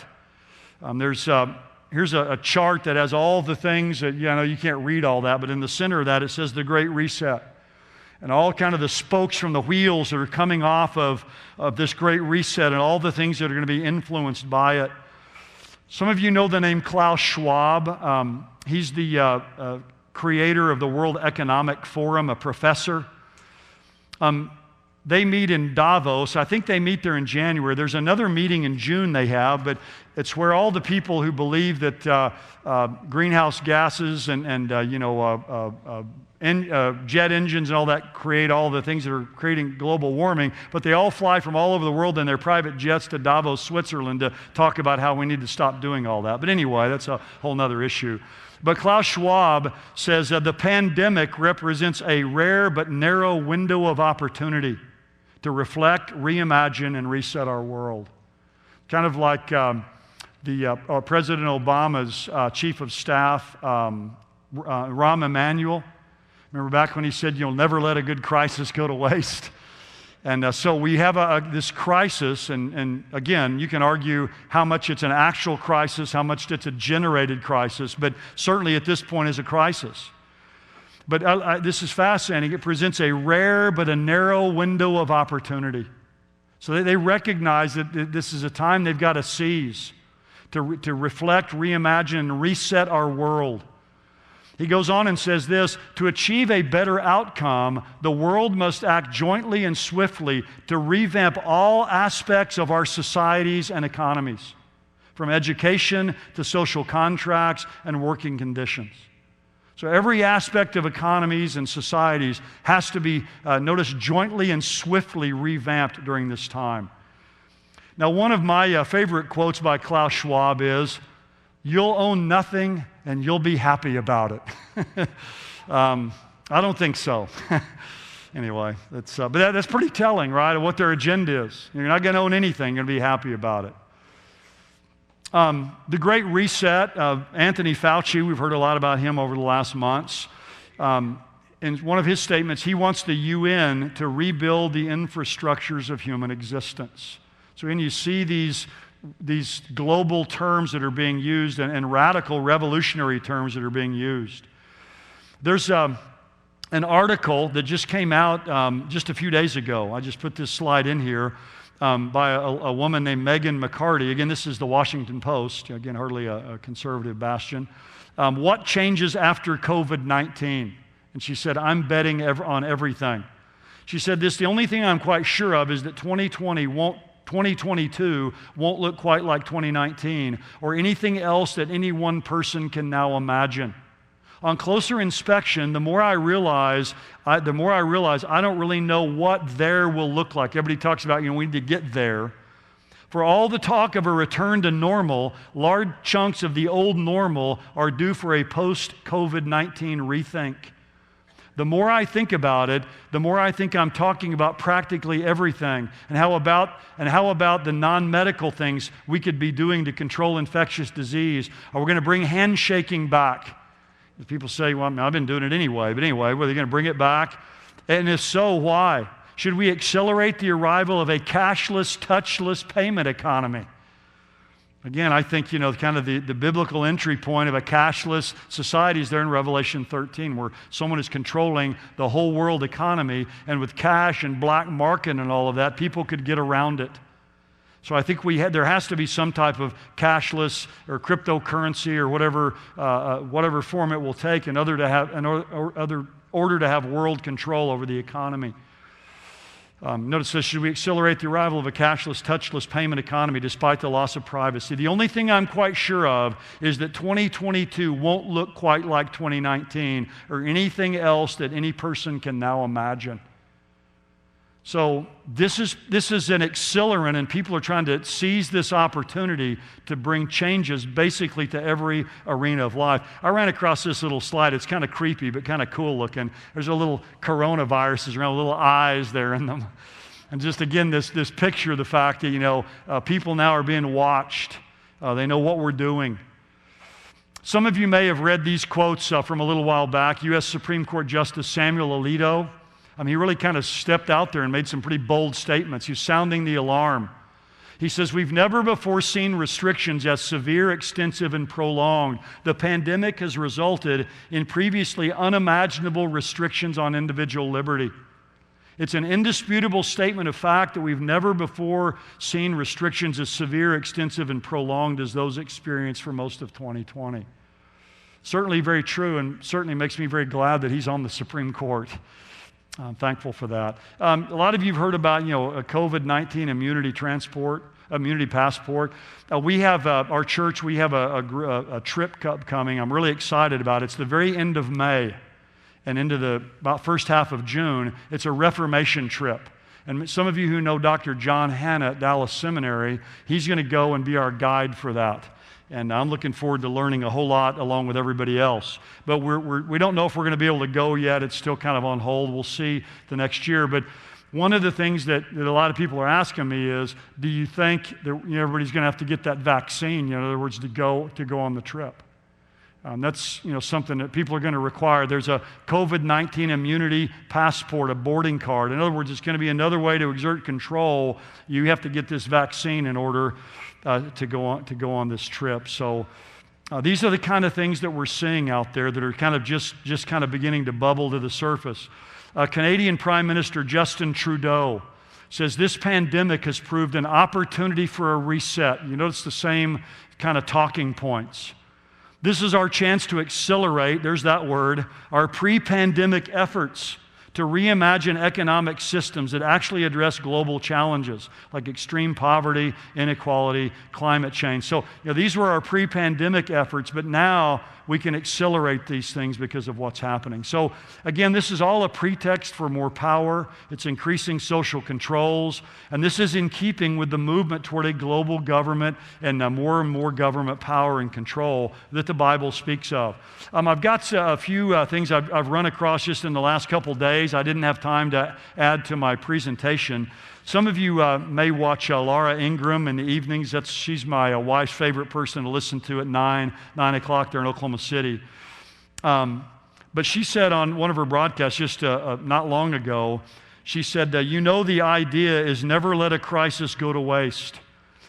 S2: Here's a chart that has all the things that, you can't read all that, but in the center of that it says The Great Reset. And all kind of the spokes from the wheels that are coming off of this Great Reset and all the things that are going to be influenced by it. Some of you know the name Klaus Schwab. He's the creator of the World Economic Forum, a professor. They meet in Davos. I think they meet there in January. There's another meeting in June they have, but it's where all the people who believe that greenhouse gases and jet engines and all that create all the things that are creating global warming, but they all fly from all over the world in their private jets to Davos, Switzerland to talk about how we need to stop doing all that. But anyway, that's a whole nother issue. But Klaus Schwab says the pandemic represents a rare but narrow window of opportunity to reflect, reimagine, and reset our world. Kind of like President Obama's chief of staff, Rahm Emanuel. Remember back when he said, you'll never let a good crisis go to waste? And so we have this crisis, and again, you can argue how much it's an actual crisis, how much it's a generated crisis, but certainly at this point is a crisis. But this is fascinating. It presents a rare but a narrow window of opportunity. So they recognize that this is a time they've got to seize, to reflect, reimagine, and reset our world. He goes on and says this, to achieve a better outcome, the world must act jointly and swiftly to revamp all aspects of our societies and economies, from education to social contracts and working conditions. So every aspect of economies and societies has to be, notice, jointly and swiftly revamped during this time. Now, one of my favorite quotes by Klaus Schwab is, you'll own nothing and you'll be happy about it. I don't think so. Anyway, but that's pretty telling, right, of what their agenda is. You're not going to own anything, you're going to be happy about it. The Great Reset, Anthony Fauci, we've heard a lot about him over the last months. In one of his statements, he wants the UN to rebuild the infrastructures of human existence. So when you see these global terms that are being used and radical revolutionary terms that are being used. There's an article that just came out just a few days ago. I just put this slide in here by a woman named Megan McCarty. Again, this is the Washington Post. Again, hardly a conservative bastion. What changes after COVID-19? And she said, I'm betting on everything. She said this, the only thing I'm quite sure of is that 2022 won't look quite like 2019 or anything else that any one person can now imagine. On closer inspection, the more I realize I don't really know what there will look like. Everybody talks about, we need to get there. For all the talk of a return to normal, large chunks of the old normal are due for a post-COVID-19 rethink. The more I think about it, the more I think I'm talking about practically everything. And how about the non-medical things we could be doing to control infectious disease? Are we going to bring handshaking back? People say, well, I've been doing it anyway. But anyway, were they going to bring it back? And if so, why? Should we accelerate the arrival of a cashless, touchless payment economy? Again, I think, kind of the biblical entry point of a cashless society is there in Revelation 13, where someone is controlling the whole world economy, and with cash and black market and all of that, people could get around it. So I think there has to be some type of cashless or cryptocurrency or whatever form it will take in order to have world control over the economy. Notice this, should we accelerate the arrival of a cashless, touchless payment economy despite the loss of privacy? The only thing I'm quite sure of is that 2022 won't look quite like 2019 or anything else that any person can now imagine. So this is an accelerant, and people are trying to seize this opportunity to bring changes basically to every arena of life. I ran across this little slide. It's kind of creepy, but kind of cool looking. There's a little coronaviruses around, little eyes there in them. And just again, this picture of the fact that, people now are being watched. They know what we're doing. Some of you may have read these quotes from a little while back. U.S. Supreme Court Justice Samuel Alito. He really kind of stepped out there and made some pretty bold statements. He's sounding the alarm. He says, we've never before seen restrictions as severe, extensive, and prolonged. The pandemic has resulted in previously unimaginable restrictions on individual liberty. It's an indisputable statement of fact that we've never before seen restrictions as severe, extensive, and prolonged as those experienced for most of 2020. Certainly very true, and certainly makes me very glad that he's on the Supreme Court. I'm thankful for that. A lot of you have heard about, a COVID-19 immunity passport. We have, our church, we have a trip coming. I'm really excited about it. It's the very end of May. and into the about first half of June. It's a Reformation trip. And some of you who know Dr. John Hanna at Dallas Seminary, he's going to go and be our guide for that. And I'm looking forward to learning a whole lot along with everybody else. But we don't know if we're going to be able to go yet. It's still kind of on hold. We'll see the next year. But one of the things that a lot of people are asking me is, do you think that everybody's going to have to get that vaccine? In other words, to go on the trip. That's something that people are going to require. There's a COVID-19 immunity passport, a boarding card. In other words, it's going to be another way to exert control. You have to get this vaccine in order to go on this trip. So these are the kind of things that we're seeing out there that are kind of just kind of beginning to bubble to the surface. Canadian Prime Minister Justin Trudeau says this pandemic has proved an opportunity for a reset. You notice the same kind of talking points. This is our chance to accelerate, there's that word, our pre-pandemic efforts to reimagine economic systems that actually address global challenges like extreme poverty, inequality, climate change. So these were our pre-pandemic efforts, but now we can accelerate these things because of what's happening. So again, this is all a pretext for more power. It's increasing social controls, and this is in keeping with the movement toward a global government and more government power and control that the Bible speaks of. I've got a few things I've run across just in the last couple days. I didn't have time to add to my presentation. Some of you may watch Laura Ingraham in the evenings. She's my wife's favorite person to listen to at 9 o'clock there in Oklahoma City. But she said on one of her broadcasts just not long ago, she said, the idea is never let a crisis go to waste.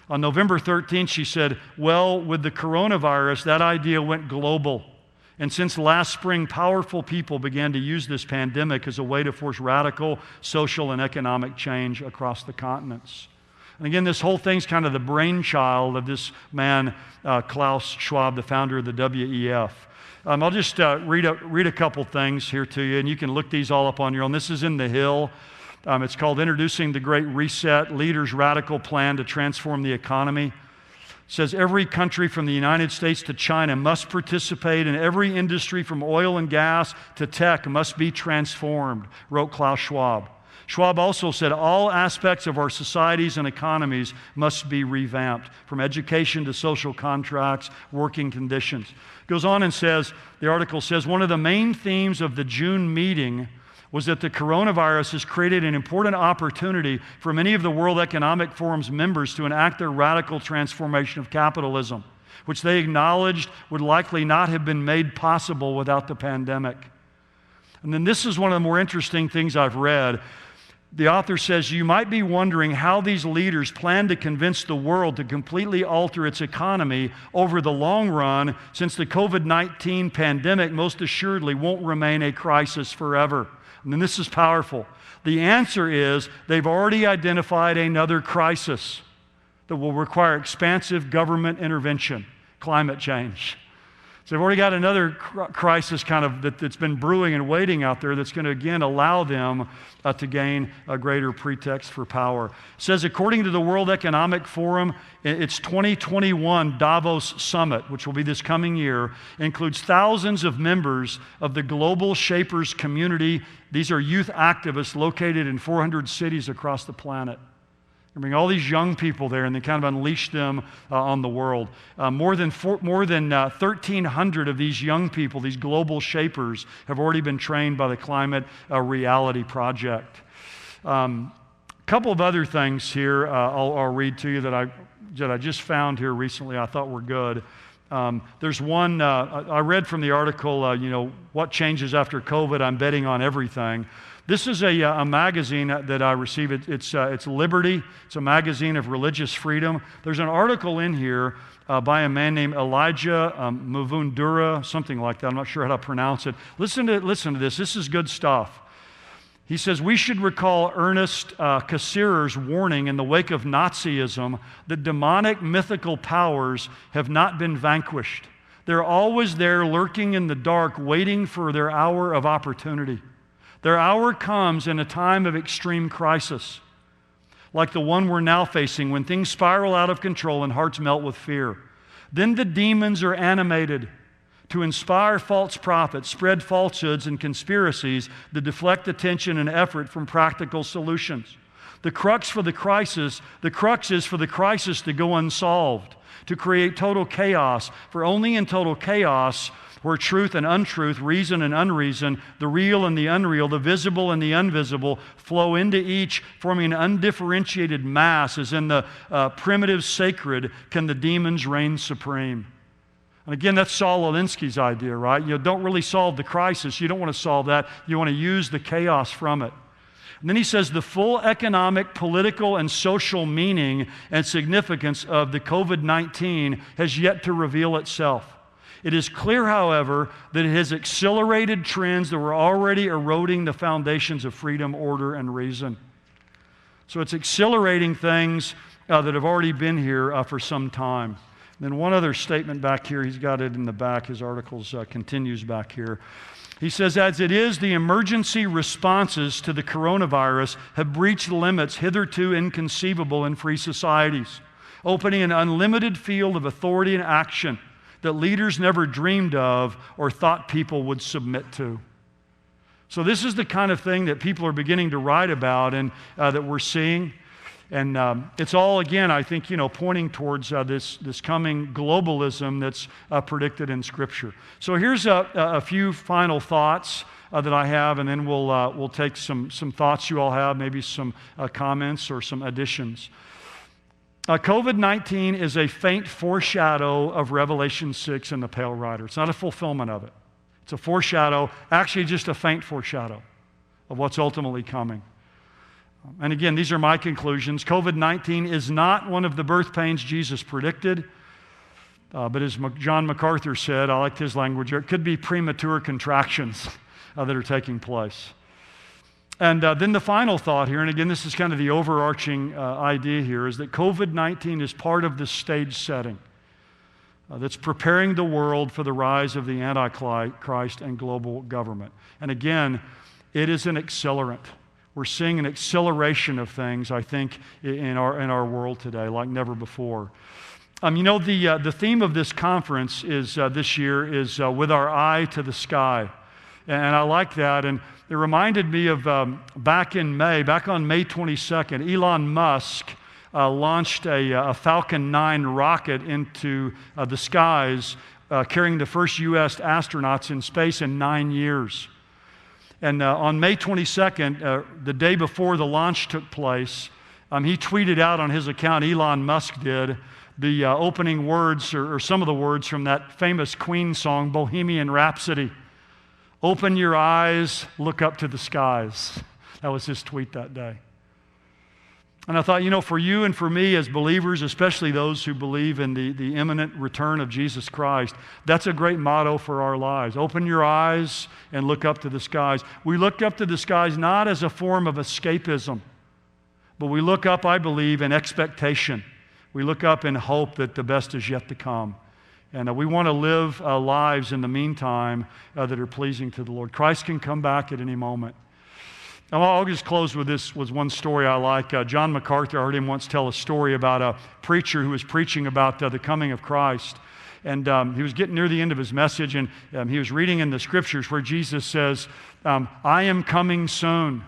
S2: On November 13th, she said, well, with the coronavirus, that idea went global. And since last spring, powerful people began to use this pandemic as a way to force radical social and economic change across the continents. And again, this whole thing's kind of the brainchild of this man, Klaus Schwab, the founder of the WEF. I'll just read a couple things here to you, and you can look these all up on your own. This is in The Hill. It's called Introducing the Great Reset, Leaders' Radical Plan to Transform the Economy. It says every country from the United States to China must participate, and every industry from oil and gas to tech must be transformed, wrote Klaus Schwab. Schwab also said all aspects of our societies and economies must be revamped, from education to social contracts, working conditions. Goes on and says, the article says, one of the main themes of the June meeting was that the coronavirus has created an important opportunity for many of the World Economic Forum's members to enact their radical transformation of capitalism, which they acknowledged would likely not have been made possible without the pandemic. And then this is one of the more interesting things I've read. The author says, you might be wondering how these leaders plan to convince the world to completely alter its economy over the long run, since the COVID-19 pandemic most assuredly won't remain a crisis forever. And then this is powerful. The answer is they've already identified another crisis that will require expansive government intervention, climate change. So they've already got another crisis kind of that's been brewing and waiting out there that's going to, again, allow them to gain a greater pretext for power. It says, according to the World Economic Forum, its 2021 Davos Summit, which will be this coming year, includes thousands of members of the Global Shapers community. These are youth activists located in 400 cities across the planet. And bring all these young people there and then kind of unleash them on the world. More than 1,300 of these young people, these global shapers, have already been trained by the Climate Reality Project. A couple of other things here I'll read to you that I just found here recently I thought were good. There's one, I read from the article, what changes after COVID, I'm betting on everything. This is a magazine that I received. It's Liberty. It's a magazine of religious freedom. There's an article in here by a man named Elijah Mavundura, something like that. I'm not sure how to pronounce it. Listen to this. This is good stuff. He says, we should recall Ernest Cassirer's warning in the wake of Nazism that demonic mythical powers have not been vanquished. They're always there lurking in the dark, waiting for their hour of opportunity. Their hour comes in a time of extreme crisis, like the one we're now facing, when things spiral out of control and hearts melt with fear. Then the demons are animated to inspire false prophets, spread falsehoods and conspiracies that deflect attention and effort from practical solutions. The crux is for the crisis to go unsolved, to create total chaos, for only in total chaos, where truth and untruth, reason and unreason, the real and the unreal, the visible and the invisible flow into each, forming an undifferentiated mass, as in the primitive sacred, can the demons reign supreme. And again, that's Saul Alinsky's idea, right? You don't really solve the crisis. You don't want to solve that. You want to use the chaos from it. And then he says the full economic, political, and social meaning and significance of the COVID-19 has yet to reveal itself. It is clear, however, that it has accelerated trends that were already eroding the foundations of freedom, order, and reason. So it's accelerating things that have already been here for some time. And then one other statement back here, he's got it in the back, his articles continues back here. He says, as it is, the emergency responses to the coronavirus have breached limits hitherto inconceivable in free societies, opening an unlimited field of authority and action that leaders never dreamed of or thought people would submit to. So this is the kind of thing that people are beginning to write about and that we're seeing. And it's all, again, I think, pointing towards this coming globalism that's predicted in Scripture. So here's a few final thoughts that I have, and then we'll take some thoughts you all have, maybe some comments or some additions. COVID-19 is a faint foreshadow of Revelation 6 and the Pale Rider. It's not a fulfillment of it. It's a foreshadow, actually just a faint foreshadow of what's ultimately coming. And again, these are my conclusions. COVID-19 is not one of the birth pains Jesus predicted, but as John MacArthur said, I liked his language, it could be premature contractions that are taking place. And then the final thought here, and again, this is kind of the overarching idea here, is that COVID-19 is part of the stage setting that's preparing the world for the rise of the Antichrist and global government. And again, it is an accelerant. We're seeing an acceleration of things, I think, in our world today, like never before. The theme of this conference is this year is with our eye to the sky. And I like that. And it reminded me of back on May 22nd, Elon Musk launched a Falcon 9 rocket into the skies, carrying the first U.S. astronauts in space in 9 years. And on May 22nd, the day before the launch took place, he tweeted out on his account, Elon Musk did, the opening words or some of the words from that famous Queen song, Bohemian Rhapsody. Open your eyes, look up to the skies. That was his tweet that day. And I thought, for you and for me as believers, especially those who believe in the imminent return of Jesus Christ, that's a great motto for our lives. Open your eyes and look up to the skies. We look up to the skies not as a form of escapism, but we look up, I believe, in expectation. We look up in hope that the best is yet to come. And we want to live lives in the meantime that are pleasing to the Lord. Christ can come back at any moment. Now, I'll just close with this was one story I like. John MacArthur, I heard him once tell a story about a preacher who was preaching about the coming of Christ. And he was getting near the end of his message, and he was reading in the Scriptures where Jesus says, I am coming soon.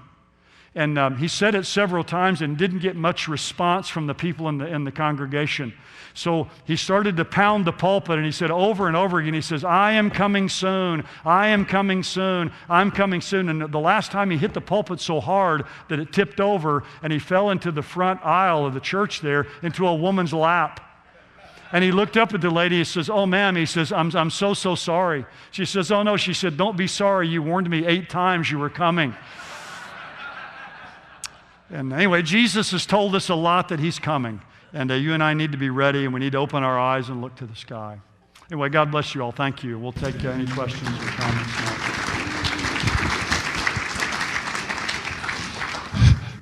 S2: And he said it several times and didn't get much response from the people in the congregation. So he started to pound the pulpit, and he said over and over again, he says, I am coming soon, I am coming soon, I'm coming soon. And the last time he hit the pulpit so hard that it tipped over, and he fell into the front aisle of the church there, into a woman's lap. And he looked up at the lady, he says, oh ma'am, he says, I'm so sorry. She says, oh no, she said, don't be sorry, you warned me 8 times you were coming. And anyway, Jesus has told us a lot that he's coming. And you and I need to be ready, and we need to open our eyes and look to the sky. Anyway, God bless you all. Thank you. We'll take any questions or comments now.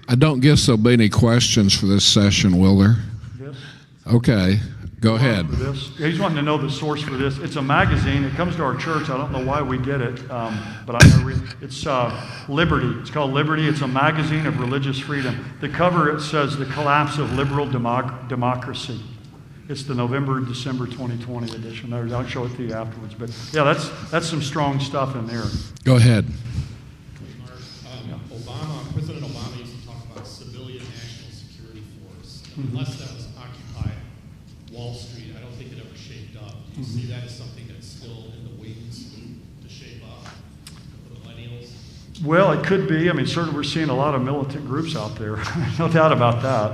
S1: I don't guess there'll be any questions for this session, will there?
S2: Yes.
S1: Okay. Go ahead.
S2: He's wanting to know the source for this. It's a magazine. It comes to our church. I don't know why we get it, but I know it's Liberty. It's called Liberty. It's a magazine of religious freedom. The cover, it says, The Collapse of Liberal Democracy. It's the November-December 2020 edition. I'll show it to you afterwards. But yeah, that's some strong stuff in there.
S1: Go ahead.
S3: President Obama used to talk about civilian national security force. Unless that was Occupy Wall Street, I don't think it ever shaped up. Do you see that as something that's still in the wings to shape up for the millennials?
S2: Well, it could be. I mean, certainly we're seeing a lot of militant groups out there. No doubt about that.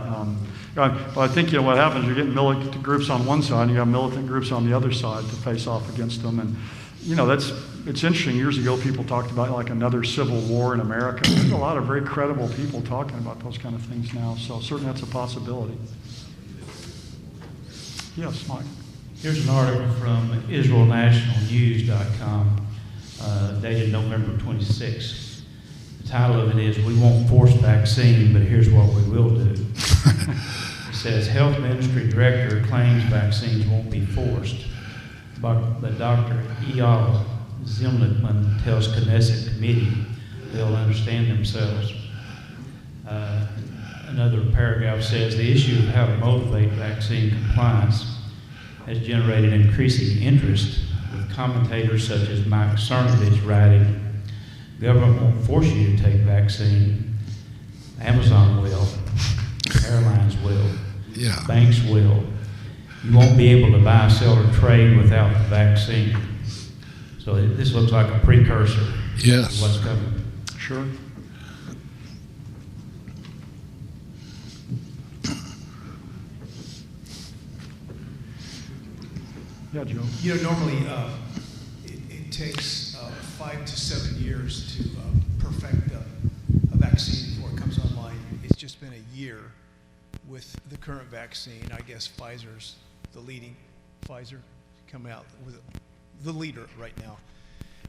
S2: But I think what happens, you're getting militant groups on one side, and you have militant groups on the other side to face off against them. And it's interesting. Years ago, people talked about like another civil war in America. There's a lot of very credible people talking about those kind of things now. So certainly that's a possibility. Yes, Mike.
S4: Here's an article from IsraelNationalNews.com, dated November 26. The title of it is, "We won't force vaccine, but here's what we will do." It says, Health Ministry Director claims vaccines won't be forced. But Dr. Eyal Zimmerman tells Knesset committee they'll understand themselves. Another paragraph says, the issue of how to motivate vaccine compliance has generated increasing interest, with commentators such as Mike Cernovich writing, government won't force you to take vaccine. Amazon will. Airlines will.
S1: Yeah.
S4: Banks will. You won't be able to buy, sell, or trade without the vaccine. So this looks like a precursor
S1: Yes.
S4: to what's coming.
S2: Sure. Yeah, Joe.
S5: Normally it takes 5 to 7 years to perfect a vaccine before it comes online. It's just been a year with the current vaccine. I guess Pfizer's the leading. Pfizer coming out with the leader right now.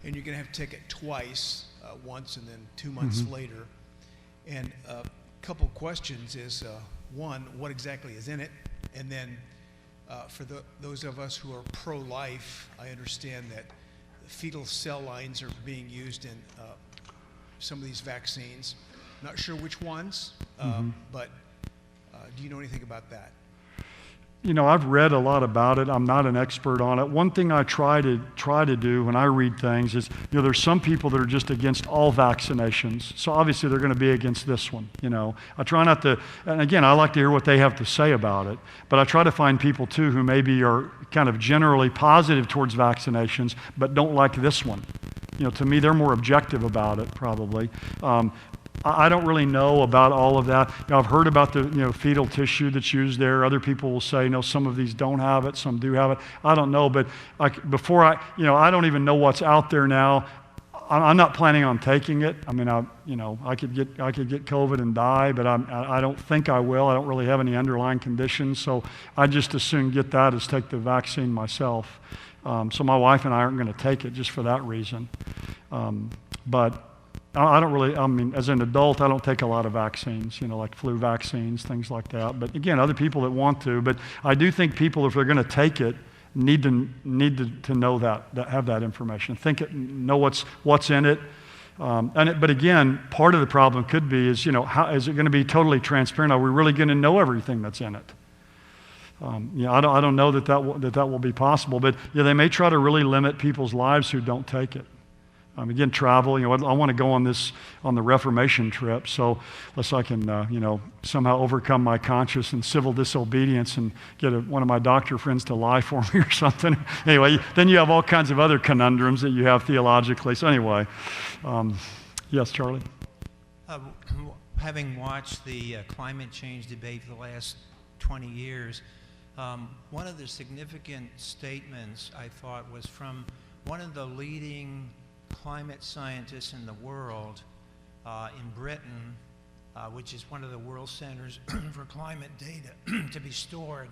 S5: And you're going to have to take it twice, once and then 2 months later. And a couple questions is, one, what exactly is in it? And then for those of us who are pro-life, I understand that fetal cell lines are being used in some of these vaccines. Not sure which ones, but do you know anything about that?
S2: I've read a lot about it. I'm not an expert on it. One thing I try to do when I read things is, there's some people that are just against all vaccinations. So obviously they're going to be against this one. I try not to, and again, I like to hear what they have to say about it. But I try to find people too who maybe are kind of generally positive towards vaccinations, but don't like this one. To me, they're more objective about it probably. I don't really know about all of that. I've heard about the fetal tissue that's used there. Other people will say, some of these don't have it, some do have it. I don't know, but I don't even know what's out there now. I'm not planning on taking it. I mean, I could get COVID and die, but I don't think I will. I don't really have any underlying conditions, so I just as soon get that as take the vaccine myself. So my wife and I aren't going to take it just for that reason. But I don't really, as an adult, I don't take a lot of vaccines, like flu vaccines, things like that. But again, other people that want to. But I do think people, if they're going to take it, need to know that have that information. Know what's in it. But again, part of the problem could be is, how is it going to be totally transparent? Are we really going to know everything that's in it? I don't know that will be possible. But they may try to really limit people's lives who don't take it. Again, travel, I want to go on the Reformation trip, so unless I can, somehow overcome my conscience and civil disobedience and get one of my doctor friends to lie for me or something. Anyway, then you have all kinds of other conundrums that you have theologically. So anyway, yes, Charlie?
S6: Having watched the climate change debate for the last 20 years, one of the significant statements I thought was from one of the leading climate scientists in the world, in Britain, which is one of the world centers for climate data to be stored.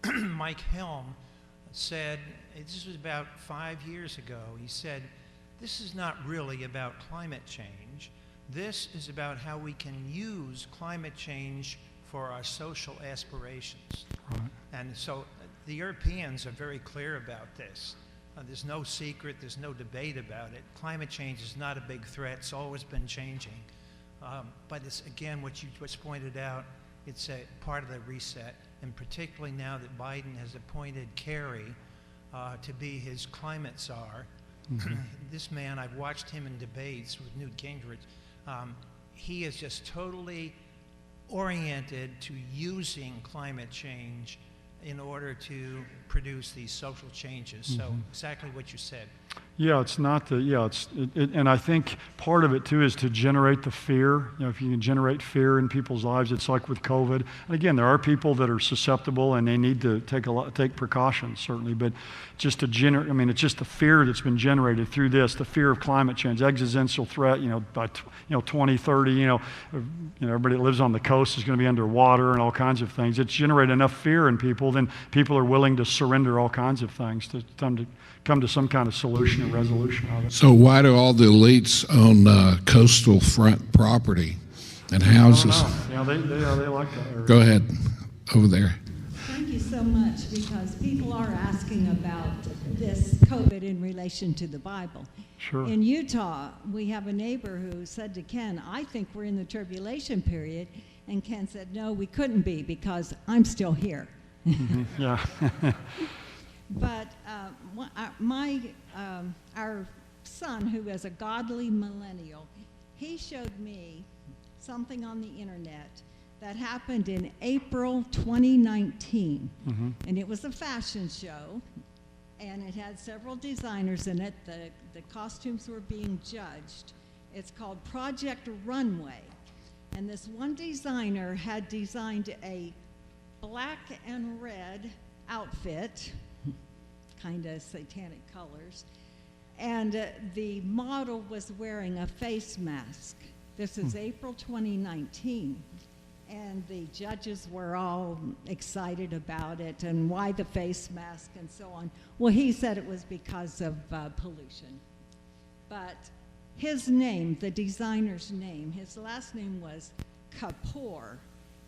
S6: Mike Helm said, this was about 5 years ago, he said, this is not really about climate change. This is about how we can use climate change for our social aspirations. Right. And so the Europeans are very clear about this. There's no secret, there's no debate about it. Climate change is not a big threat, it's always been changing. But it's, again, what you just pointed out, it's a part of the reset. and particularly now that Biden has appointed Kerry to be his climate czar. This man, I've watched him in debates with Newt Gingrich. He is just totally oriented to using climate change in order to produce these social changes. So exactly what you said.
S2: Yeah, it's not the, yeah, and I think part of it too is to generate the fear. You know, if you can generate fear in people's lives, it's like with COVID. And again, there are people that are susceptible and they need to take precautions, certainly, but just to generate, I mean, it's just the fear that's been generated through this, the fear of climate change, existential threat, by 2030, everybody that lives on the coast is going to be underwater and all kinds of things. It's generated enough fear in people, then people are willing to surrender all kinds of things to come to some kind of solution and resolution of it.
S1: So why do all the elites own coastal front property and houses?
S2: I don't know. They like that area.
S1: Go ahead, over there.
S7: Thank you so much, because people are asking about this COVID in relation to the Bible.
S2: Sure.
S7: In Utah, we have a neighbor who said to Ken, I think we're in the tribulation period. And Ken said, no, we couldn't be, because I'm still here.
S2: Yeah.
S7: But our son, who is a godly millennial, he showed me something on the internet that happened in April 2019. And it was a fashion show, and it had several designers in it. The costumes were being judged. It's called Project Runway. And this one designer had designed a black and red outfit, kind of satanic colors, and the model was wearing a face mask. This is April 2019, and the judges were all excited about it and why the face mask and so on. Well, he said it was because of pollution. But his name, the designer's name, his last name was Kapoor.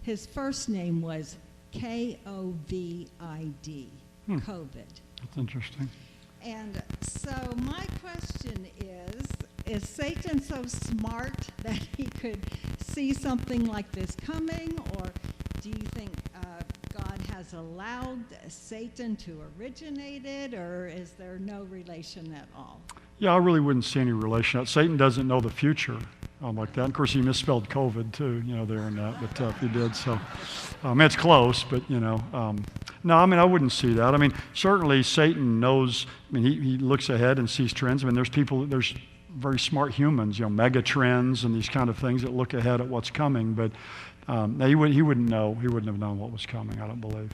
S7: His first name was Covid, COVID.
S2: That's interesting.
S7: And so my question is Satan so smart that he could see something like this coming, or do you think God has allowed Satan to originate it, or is there no relation at all?
S2: Yeah, I really wouldn't see any relation. Satan doesn't know the future like that. Of course, he misspelled COVID too, there in that, but he did. So, it's close, but no, I wouldn't see that. Certainly Satan knows. He looks ahead and sees trends. There's very smart humans, mega trends and these kind of things that look ahead at what's coming. But he wouldn't know. He wouldn't have known what was coming. I don't believe.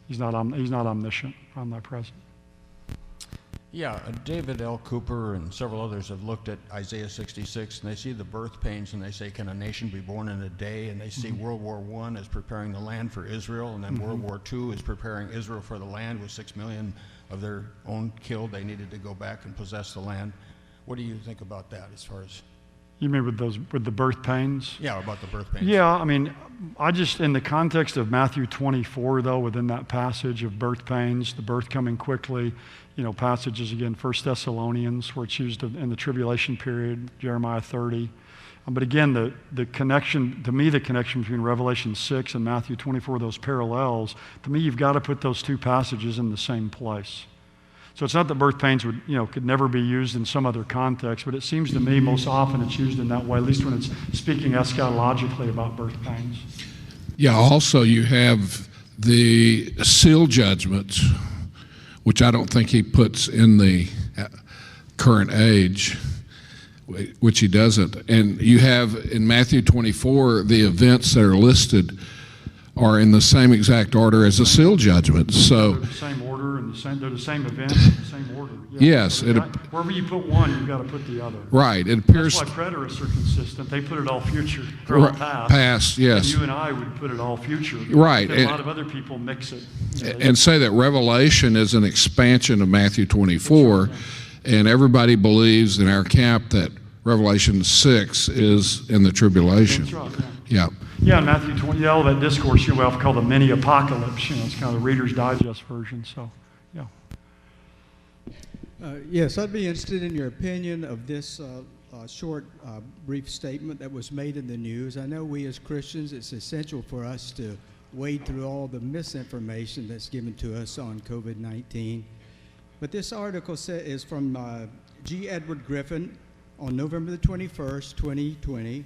S2: He's not omniscient, omnipresent.
S8: Yeah, David L. Cooper and several others have looked at Isaiah 66, and they see the birth pains, and they say, can a nation be born in a day? And they see World War I as preparing the land for Israel, and then World War II is preparing Israel for the land with 6 million of their own killed. They needed to go back and possess the land. What do you think about that as far as...
S2: You mean with the birth pains?
S8: Yeah, about the birth pains.
S2: Yeah, I just, in the context of Matthew 24, though, within that passage of birth pains, the birth coming quickly, passages again, 1 Thessalonians, where it's used in the tribulation period, Jeremiah 30. But again, the connection, to me, the connection between Revelation 6 and Matthew 24, those parallels, to me, you've got to put those two passages in the same place. So it's not that birth pains could never be used in some other context, but it seems to me most often it's used in that way, at least when it's speaking eschatologically about birth pains.
S1: Yeah, also you have the seal judgments, which I don't think he puts in the current age, which he doesn't. And you have in Matthew 24, the events that are listed are in the same exact order as the seal judgment. So
S2: they're the same order and they're the same event in the same order. Yeah.
S1: Yes.
S2: So wherever you put one, you've got to put the other.
S1: Right. It appears.
S2: That's why preterists are consistent. They put it all future, or all past.
S1: Past, yes.
S2: And you and I would put it all future.
S1: Right.
S2: A lot of other people mix it.
S1: And say that Revelation is an expansion of Matthew 24, and everybody believes in our camp that Revelation 6 is in the tribulation.
S2: That's right.
S1: Yeah.
S2: Yeah, in Matthew 20, the Olivet discourse, we have called the mini apocalypse. It's kind of the Reader's Digest version. So, yeah.
S9: Yes, I'd be interested in your opinion of this short, brief statement that was made in the news. I know we as Christians, it's essential for us to wade through all the misinformation that's given to us on COVID-19. But this article is from G. Edward Griffin on November the 21st, 2020. It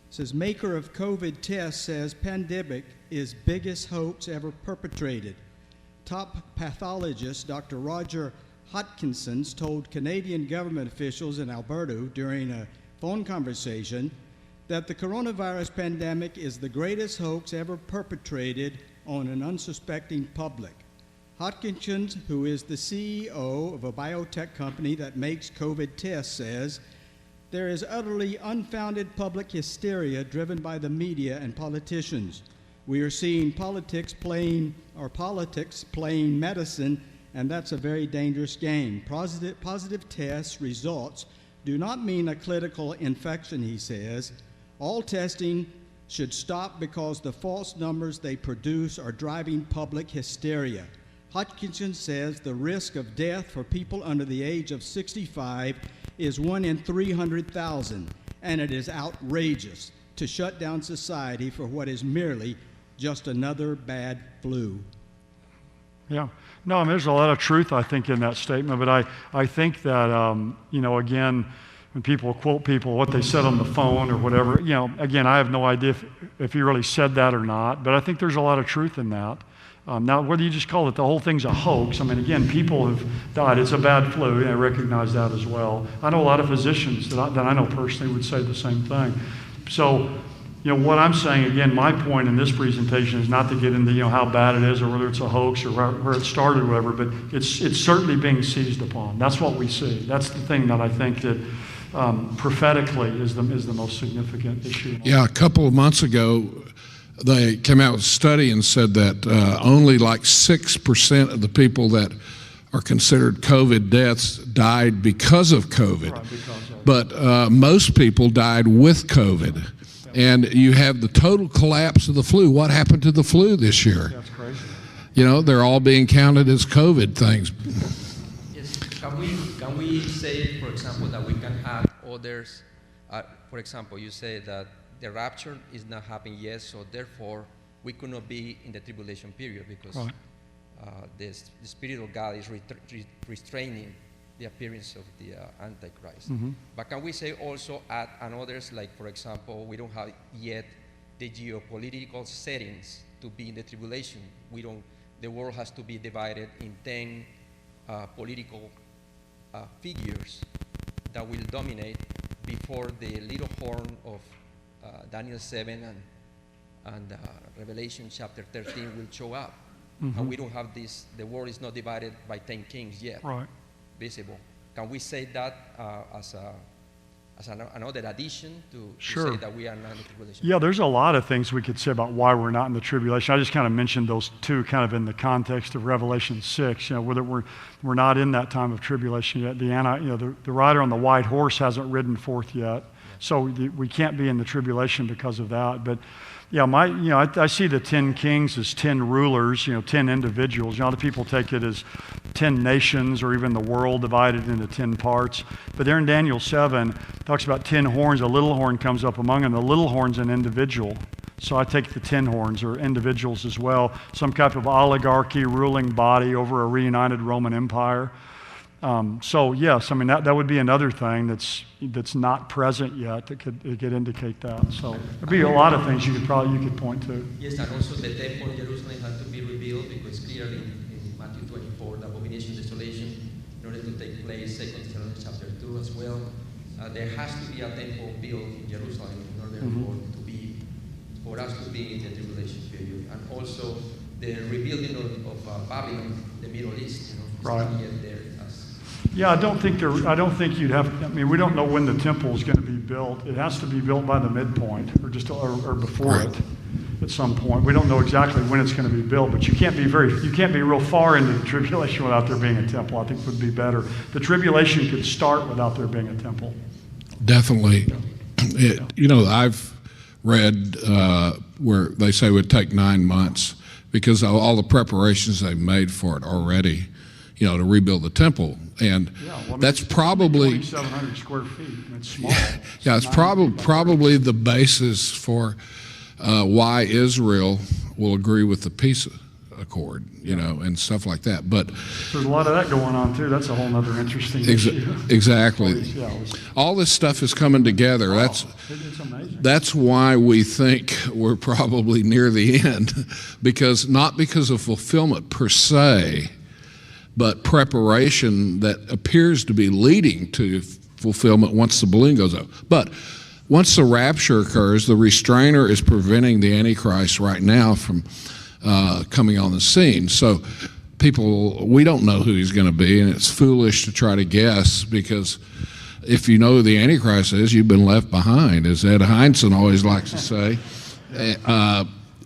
S9: says, maker of COVID test says pandemic is biggest hoax ever perpetrated. Top pathologist Dr. Roger Hodkinson's told Canadian government officials in Alberta during a phone conversation that the coronavirus pandemic is the greatest hoax ever perpetrated on an unsuspecting public. Hodkinson, who is the CEO of a biotech company that makes COVID tests, says, there is utterly unfounded public hysteria driven by the media and politicians. We are seeing politics playing medicine, and that's a very dangerous game. Positive test results do not mean a clinical infection, he says. All testing should stop because the false numbers they produce are driving public hysteria. Hodgkinson says the risk of death for people under the age of 65 is 1 in 300,000, and it is outrageous to shut down society for what is merely just another bad flu.
S2: Yeah. No, I mean, there's a lot of truth, I think, in that statement, but I think that, again, when people quote people, what they said on the phone or whatever, again, I have no idea if he really said that or not, but I think there's a lot of truth in that. Now, whether you just call it the whole thing's a hoax, I mean, again, people have died. It's a bad flu, and I recognize that as well. I know a lot of physicians that I know personally would say the same thing. So, what I'm saying, again, my point in this presentation is not to get into, how bad it is or whether it's a hoax or where it started or whatever, but it's certainly being seized upon. That's what we see. That's the thing that I think that prophetically is the most significant issue.
S1: Yeah, a couple of months ago, they came out with a study and said that only like 6% of the people that are considered COVID deaths died because of COVID.
S2: Right, because of
S1: but most people died with COVID. And you have the total collapse of the flu. What happened to the flu this year?
S2: That's crazy.
S1: They're all being counted as COVID things.
S10: Yes. Can we say, for example, that we can add others? For example, you say that the rapture is not happening yet, so therefore we could not be in the tribulation period because
S2: Right.
S10: The Spirit of God is restraining the appearance of the Antichrist.
S2: Mm-hmm.
S10: But can we say also add others, like for example, we don't have yet the geopolitical settings to be in the tribulation. The world has to be divided in 10 political figures that will dominate before the little horn of Daniel 7 and Revelation chapter 13 will show up.
S2: Mm-hmm.
S10: And we don't have this, the world is not divided by 10 kings yet.
S2: Right.
S10: Visible. Can we say that as another addition to
S2: Sure.
S10: say that we are not in the tribulation?
S2: Yeah, there's a lot of things we could say about why we're not in the tribulation. I just kind of mentioned those two kind of in the context of Revelation 6, whether we're not in that time of tribulation yet. The rider on the white horse hasn't ridden forth yet. So we can't be in the tribulation because of that. But yeah, I see the 10 kings as 10 rulers, 10 individuals. A lot of people take it as 10 nations or even the world divided into 10 parts. But there in Daniel 7, it talks about 10 horns. A little horn comes up among them. The little horn's an individual. So I take the 10 horns or individuals as well. Some type of oligarchy, ruling body over a reunited Roman Empire. So yes, I mean that would be another thing that's not present yet that could indicate that. So there'd be a lot of things you could point to.
S10: Yes, and also the temple in Jerusalem had to be rebuilt because clearly in Matthew 24, the abomination of desolation, in order to take place, 2 Thessalonians chapter 2 as well, there has to be a temple built in Jerusalem in order for us to be in the tribulation period, and also the rebuilding of Babylon, the Middle East,
S2: Right.
S10: not yet there.
S2: Yeah, I don't think you'd have. I mean, we don't know when the temple is going to be built. It has to be built by the midpoint, or before
S1: Right.
S2: it, at some point. We don't know exactly when it's going to be built, but you can't be real far into the tribulation without there being a temple. I think would be better. The tribulation could start without there being a temple.
S1: Definitely. I've read where they say it would take 9 months because of all the preparations they've made for it already, to rebuild the temple. And that's probably
S2: 2,700 square feet. It's small.
S1: Yeah, it's probably the basis for why Israel will agree with the peace accord, you know, and stuff like that. But
S2: There's a lot of that going on too. That's a whole other interesting issue.
S1: Exactly. All this stuff is coming together. It's amazing. That's why we think we're probably near the end, not because of fulfillment per se, but preparation that appears to be leading to fulfillment once the balloon goes up. But once the rapture occurs, the restrainer is preventing the Antichrist right now from coming on the scene. So we don't know who he's going to be, and it's foolish to try to guess, because if you know who the Antichrist is, you've been left behind, as Ed Heinzen always likes to say.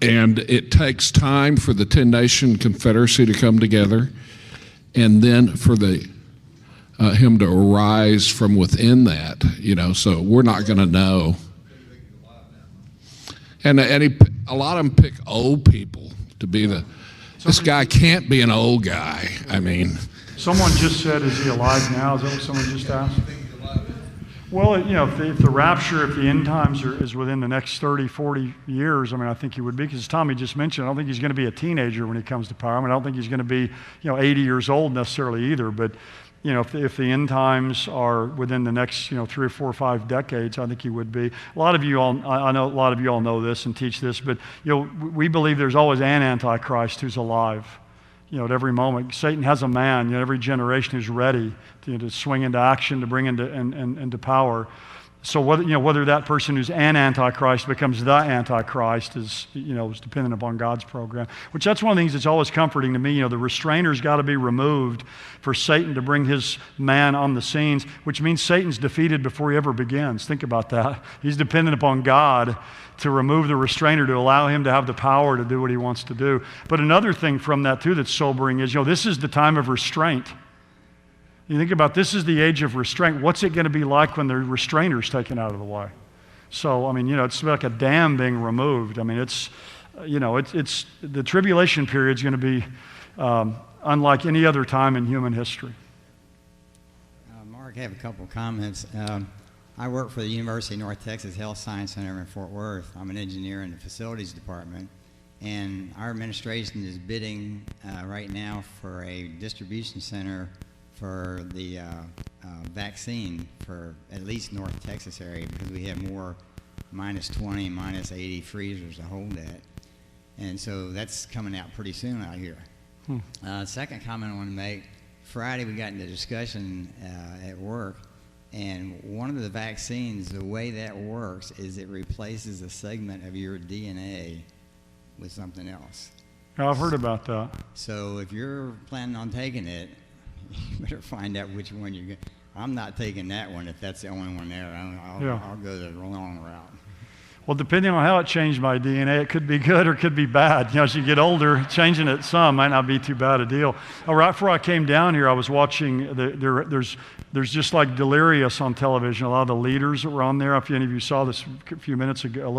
S1: And it takes time for the 10-nation confederacy to come together, and then for him to arise from within that, you know. So we're not going to know. And a lot of them pick old people to be this guy can't be an old guy. I mean.
S2: Someone just said, is he alive now? Is that what someone just asked? Well, you know, if the rapture, if the end times is within the next 30, 40 years, I mean, I think he would be, because Tommy just mentioned, I don't think he's going to be a teenager when he comes to power. I mean, I don't think he's going to be, 80 years old necessarily either, but, if the end times are within the next, 3 or 4 or 5 decades, I think he would be. A lot of you all, I know a lot of you all know this and teach this, but, we believe there's always an Antichrist who's alive. At every moment. Satan has a man, every generation who's ready to swing into action, to bring into power. So whether that person who's an Antichrist becomes the Antichrist is dependent upon God's program. Which that's one of the things that's always comforting to me. The restrainer's got to be removed for Satan to bring his man on the scenes, which means Satan's defeated before he ever begins. Think about that. He's dependent upon God to remove the restrainer, to allow him to have the power to do what he wants to do. But another thing from that too that's sobering is, this is the time of restraint. You think about, this is the age of restraint. What's it going to be like when the restrainer's taken out of the way? So, I mean, it's like a dam being removed. I mean, it's the tribulation period is going to be unlike any other time in human history.
S11: Mark, I have a couple of comments. I work for the University of North Texas Health Science Center in Fort Worth. I'm an engineer in the facilities department, and our administration is bidding right now for a distribution center for the vaccine for at least North Texas area, because we have more -20, -80 freezers to hold that. And so that's coming out pretty soon out here. Second comment I want to make, Friday we got into discussion at work, and one of the vaccines, the way that works is it replaces a segment of your DNA with something else.
S2: I've heard about that.
S11: So if you're planning on taking it, you better find out which one you're going. I'm not taking that one if that's the only one there. I'll go the long route.
S2: Well, depending on how it changed my DNA, it could be good or it could be bad. As you get older, changing it some might not be too bad a deal. Right before I came down here, I was watching, there's just like Delirious on television. A lot of the leaders that were on there, if any of you saw this a few minutes ago, a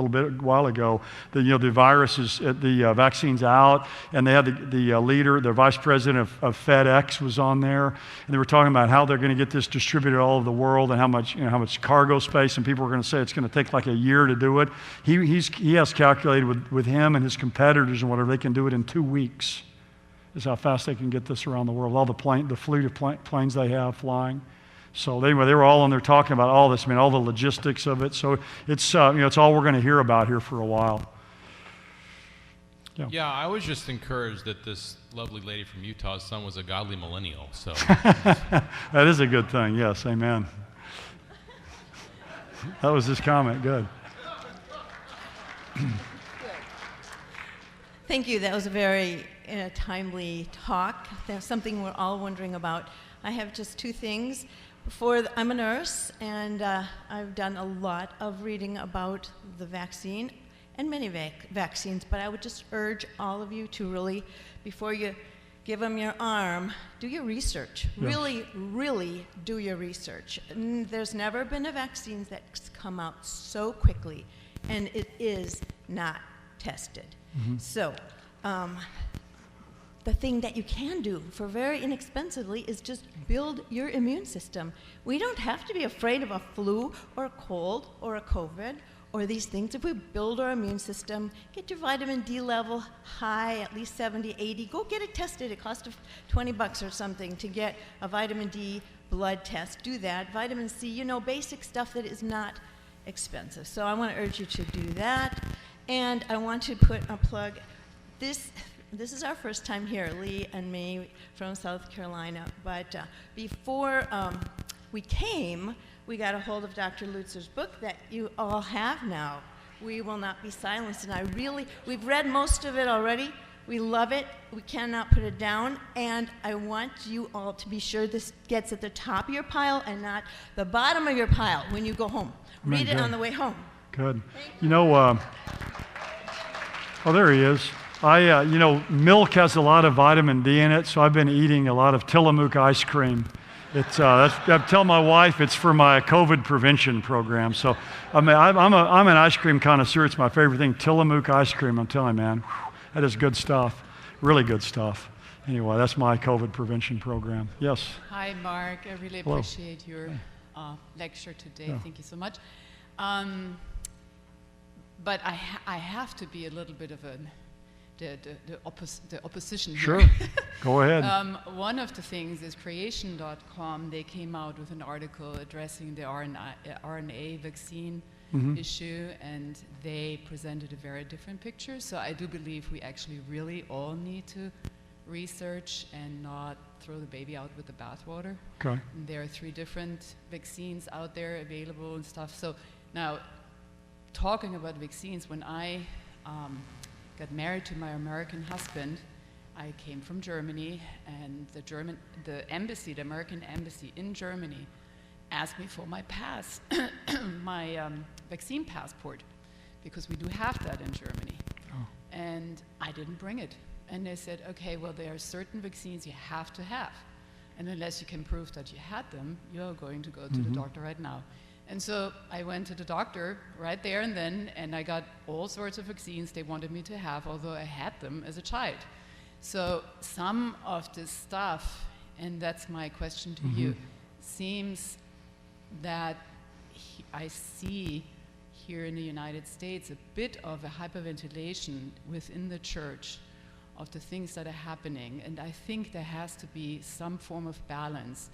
S2: while ago, the virus is, the vaccine's out, and they had the leader, the vice president of FedEx was on there, and they were talking about how they're going to get this distributed all over the world, and how much cargo space, and people were going to say it's going to take like a year to do it. He has calculated with him and his competitors and whatever, they can do it in 2 weeks. Is how fast they can get this around the world. All the fleet of planes they have flying. So anyway, they were all on there talking about all this. I mean, all the logistics of it. So it's it's all we're going to hear about here for a while.
S12: Yeah, I was just encouraged that this lovely lady from Utah's son was a godly millennial. So
S2: that is a good thing. Yes, amen. That was his comment. Good.
S13: Thank you. That was a very timely talk. There's something we're all wondering about. I have just 2 things. I'm a nurse, and I've done a lot of reading about the vaccine and many vaccines, but I would just urge all of you to really, before you give them your arm, do your research. Yes. Really do your research. There's never been a vaccine that's come out so quickly, and it is not tested. Mm-hmm. So the thing that you can do for very inexpensively is just build your immune system. We don't have to be afraid of a flu or a cold or a COVID or these things, if we build our immune system, get your vitamin D level high, at least 70, 80, go get it tested. It costs $20 or something to get a vitamin D blood test. Do that. Vitamin C, you know, basic stuff that is not expensive. So I want to urge you to do that. And I want to put a plug. This is our first time here, Lee and me from South Carolina. But before we came, we got a hold of Dr. Lutzer's book that you all have now, We Will Not Be Silenced. And we've read most of it already. We love it. We cannot put it down. And I want you all to be sure this gets at the top of your pile and not the bottom of your pile when you go home. Read it on the way home.
S2: Good. You know, oh, there he is. You know, milk has a lot of vitamin D in it, so I've been eating a lot of Tillamook ice cream. I tell my wife it's for my COVID prevention program. So I'm an ice cream connoisseur. It's my favorite thing, Tillamook ice cream. I'm telling you, man, whew, that is good stuff, really good stuff. Anyway, that's my COVID prevention program. Yes.
S14: Hi, Mark. I really
S2: Hello.
S14: appreciate your lecture today.
S2: Yeah.
S14: Thank you so much. But I have to be a little bit of the opposition here.
S2: Sure. Go ahead.
S14: One of the things is creation.com. They came out with an article addressing the RNA vaccine issue, and they presented a very different picture. So I do believe we actually really all need to research and not throw the baby out with the bathwater.
S2: Okay.
S14: And there are 3 different vaccines out there available and stuff. So now, talking about vaccines, when I got married to my American husband, I came from Germany, and the American embassy in Germany asked me for my pass, my vaccine passport, because we do have that in Germany.
S2: Oh.
S14: And I didn't bring it. And they said, okay, well, there are certain vaccines you have to have. And unless you can prove that you had them, you're going to go to the doctor right now. And so I went to the doctor right there and then, and I got all sorts of vaccines they wanted me to have, although I had them as a child. So some of this stuff, and that's my question to you, seems that I see here in the United States a bit of a hyperventilation within the church of the things that are happening. And I think there has to be some form of balance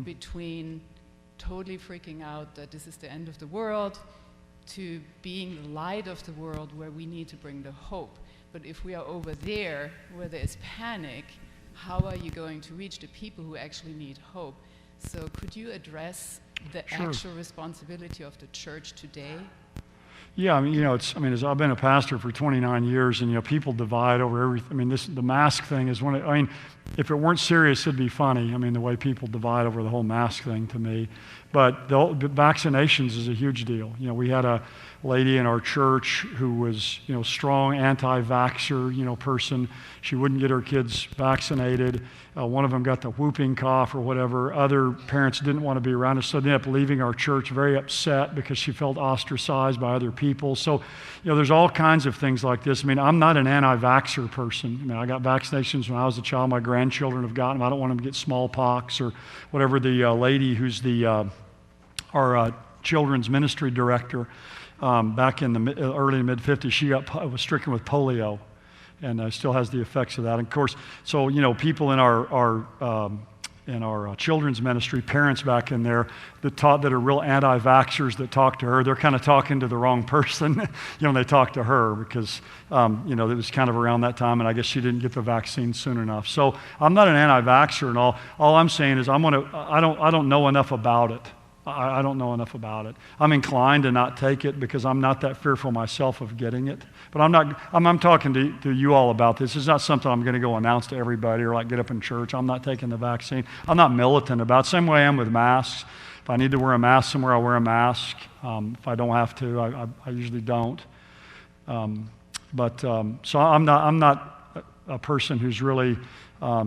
S14: between totally freaking out that this is the end of the world to being the light of the world where we need to bring the hope. But if we are over there where there is panic, how are you going to reach the people who actually need hope? So could you address the actual responsibility of the church today?
S2: Yeah, I mean, you know, as I've been a pastor for 29 years, and you know, people divide over everything. I mean, the mask thing is one. I mean, if it weren't serious, it'd be funny. I mean, the way people divide over the whole mask thing to me. But the vaccinations is a huge deal. You know, we had a lady in our church who was, you know, strong anti-vaxxer, you know, person. She wouldn't get her kids vaccinated. One of them got the whooping cough or whatever. Other parents didn't want to be around us, so they ended up leaving our church very upset because she felt ostracized by other people. So, you know, there's all kinds of things like this. I mean, I'm not an anti-vaxxer person. I mean, I got vaccinations when I was a child. My grandchildren have gotten them. I don't want them to get smallpox or whatever. The lady who's our children's ministry director, back in the early and mid-50s, she was stricken with polio, and still has the effects of that. And of course, so, you know, people in our children's ministry, parents back in there that are real anti-vaxxers that talk to her, they're kind of talking to the wrong person, you know, when they talk to her, because, you know, it was kind of around that time, and I guess she didn't get the vaccine soon enough. So I'm not an anti-vaxxer and all. All I'm saying is I don't know enough about it. I don't know enough about it. I'm inclined to not take it because I'm not that fearful myself of getting it. But I'm talking to you all about this. It's not something I'm going to go announce to everybody or like get up in church. I'm not taking the vaccine. I'm not militant about it. Same way I am with masks. If I need to wear a mask somewhere, I'll wear a mask. If I don't have to, I usually don't. So I'm not a person who's really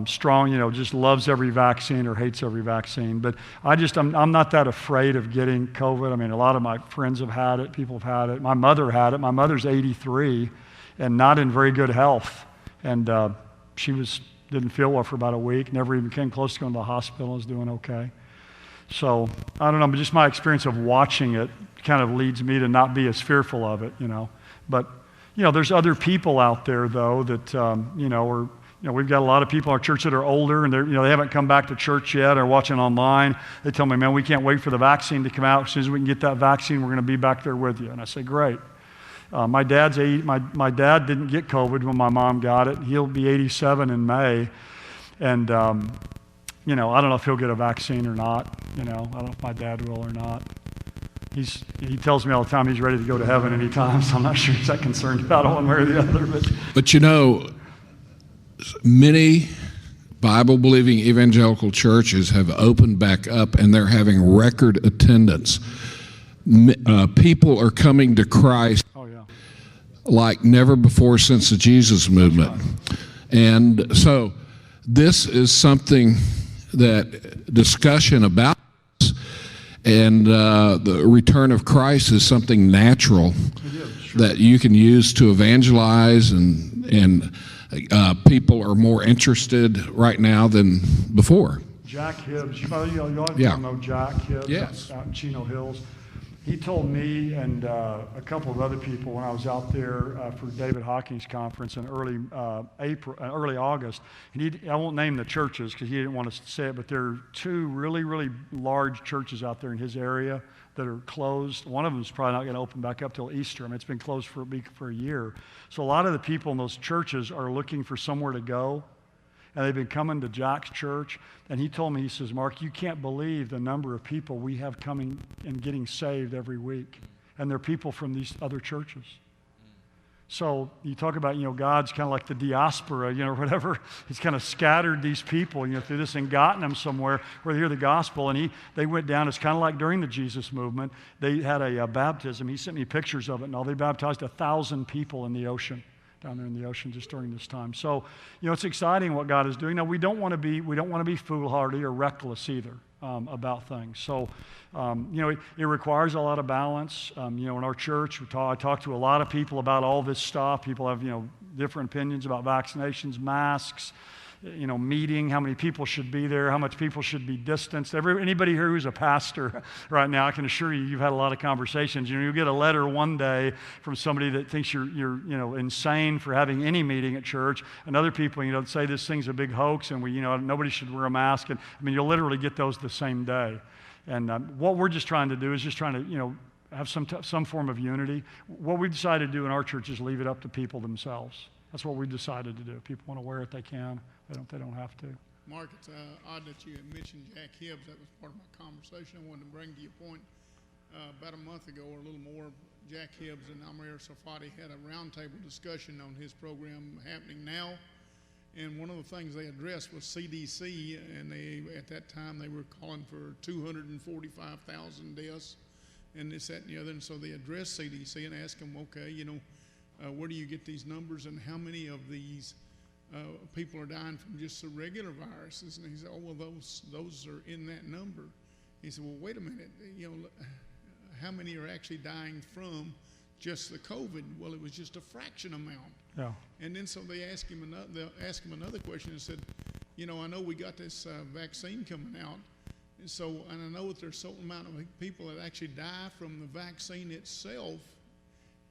S2: strong, you know, just loves every vaccine or hates every vaccine. But I'm not that afraid of getting COVID. I mean, a lot of my friends have had it, people have had it. My mother had it. My mother's 83 and not in very good health. And she didn't feel well for about a week, never even came close to going to the hospital, is doing okay. So, I don't know, but just my experience of watching it kind of leads me to not be as fearful of it, But, there's other people out there, though, that, we've got a lot of people in our church that are older, and they haven't come back to church yet or watching online. They tell me, man, we can't wait for the vaccine to come out. As soon as we can get that vaccine, we're going to be back there with you. And I say, great. My dad didn't get COVID when my mom got it. He'll be 87 in May. And, I don't know if he'll get a vaccine or not. I don't know if my dad will or not. He tells me all the time he's ready to go to heaven anytime, so I'm not sure he's that concerned about it one way or the other.
S1: But many Bible-believing evangelical churches have opened back up, and they're having record attendance. People are coming to Christ like never before since the Jesus movement. And so this is something that discussion about this, and the return of Christ is something natural that you can use to evangelize, and people are more interested right now than before.
S2: Jack Hibbs, you know Jack Hibbs,
S1: yes,
S2: out in Chino Hills. He told me and a couple of other people when I was out there for David Hawking's conference in early August. And I won't name the churches because he didn't want to say it, but there are two really, really large churches out there in his area that are closed. One of them is probably not going to open back up till Easter. It's been closed for a year. So a lot of the people in those churches are looking for somewhere to go. And they've been coming to Jack's church. And he told me, he says, Mark, you can't believe the number of people we have coming and getting saved every week. And they're people from these other churches. So you talk about, God's kind of like the diaspora, whatever. He's kind of scattered these people, through this and gotten them somewhere where they hear the gospel. And they went down, it's kind of like during the Jesus movement. They had a baptism. He sent me pictures of it and all. They baptized 1,000 people in the ocean. Down there in the ocean just during this time. So, it's exciting what God is doing. Now, we don't want to be foolhardy or reckless either about things. So, it requires a lot of balance. In our church, I talk to a lot of people about all this stuff. People have, different opinions about vaccinations, masks, meeting, how many people should be there, how much people should be distanced. Anybody here who's a pastor right now, I can assure you've had a lot of conversations. You'll get a letter one day from somebody that thinks you're insane for having any meeting at church, and other people, say this thing's a big hoax and nobody should wear a mask. And you'll literally get those the same day. And what we're just trying to do is just trying to, have some form of unity. What we decided to do in our church is leave it up to people themselves. That's what we decided to do. If people want to wear it, they can. They don't have to.
S15: Mark, it's odd that you had mentioned Jack Hibbs. That was part of my conversation. I wanted to bring to your point. About a month ago or a little more, Jack Hibbs and Amir Safadi had a roundtable discussion on his program happening now. And one of the things they addressed was CDC, and at that time they were calling for 245,000 deaths and this, that, and the other. And so they addressed CDC and asked them, okay, where do you get these numbers, and how many of these people are dying from just the regular viruses? And he said, oh, well, those are in that number. He said, well, wait a minute, how many are actually dying from just the COVID? Well, it was just a fraction amount.
S2: Yeah.
S15: And then so they asked him another question and said, I know we got this vaccine coming out, and I know that there's a certain amount of people that actually die from the vaccine itself,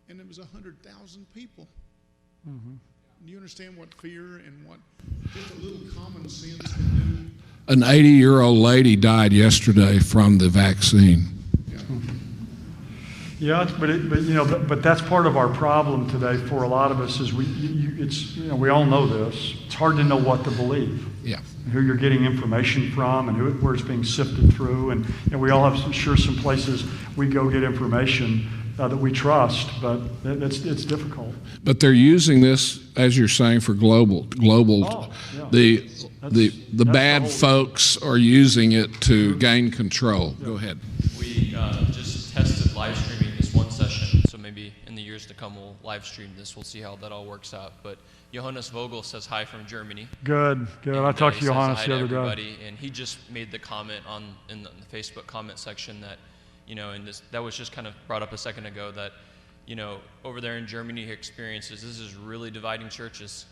S15: and it was 100,000 people. Mm-hmm. Do you understand what fear and what just a little common sense can do?
S1: An 80-year-old lady died yesterday from the vaccine.
S2: Yeah, but that's part of our problem today for a lot of us. Is we all know this. It's hard to know what to believe.
S1: Yeah.
S2: Who you're getting information from, and where it's being sifted through, and we all have some places we go get information that we trust, but it's difficult.
S1: But they're using this, as you're saying, for global.
S2: Oh, yeah.
S1: The bad folks are using it to gain control. Yeah. Go ahead.
S16: We just tested live streaming this one session, so maybe in the years to come we'll live stream this. We'll see how that all works out. But Johannes Vogel says hi from Germany.
S2: Good.
S16: And,
S2: I talked to Johannes the other
S16: day. And he just made the comment in the Facebook comment section that, that was just kind of brought up a second ago that, over there in Germany he experiences this is really dividing churches.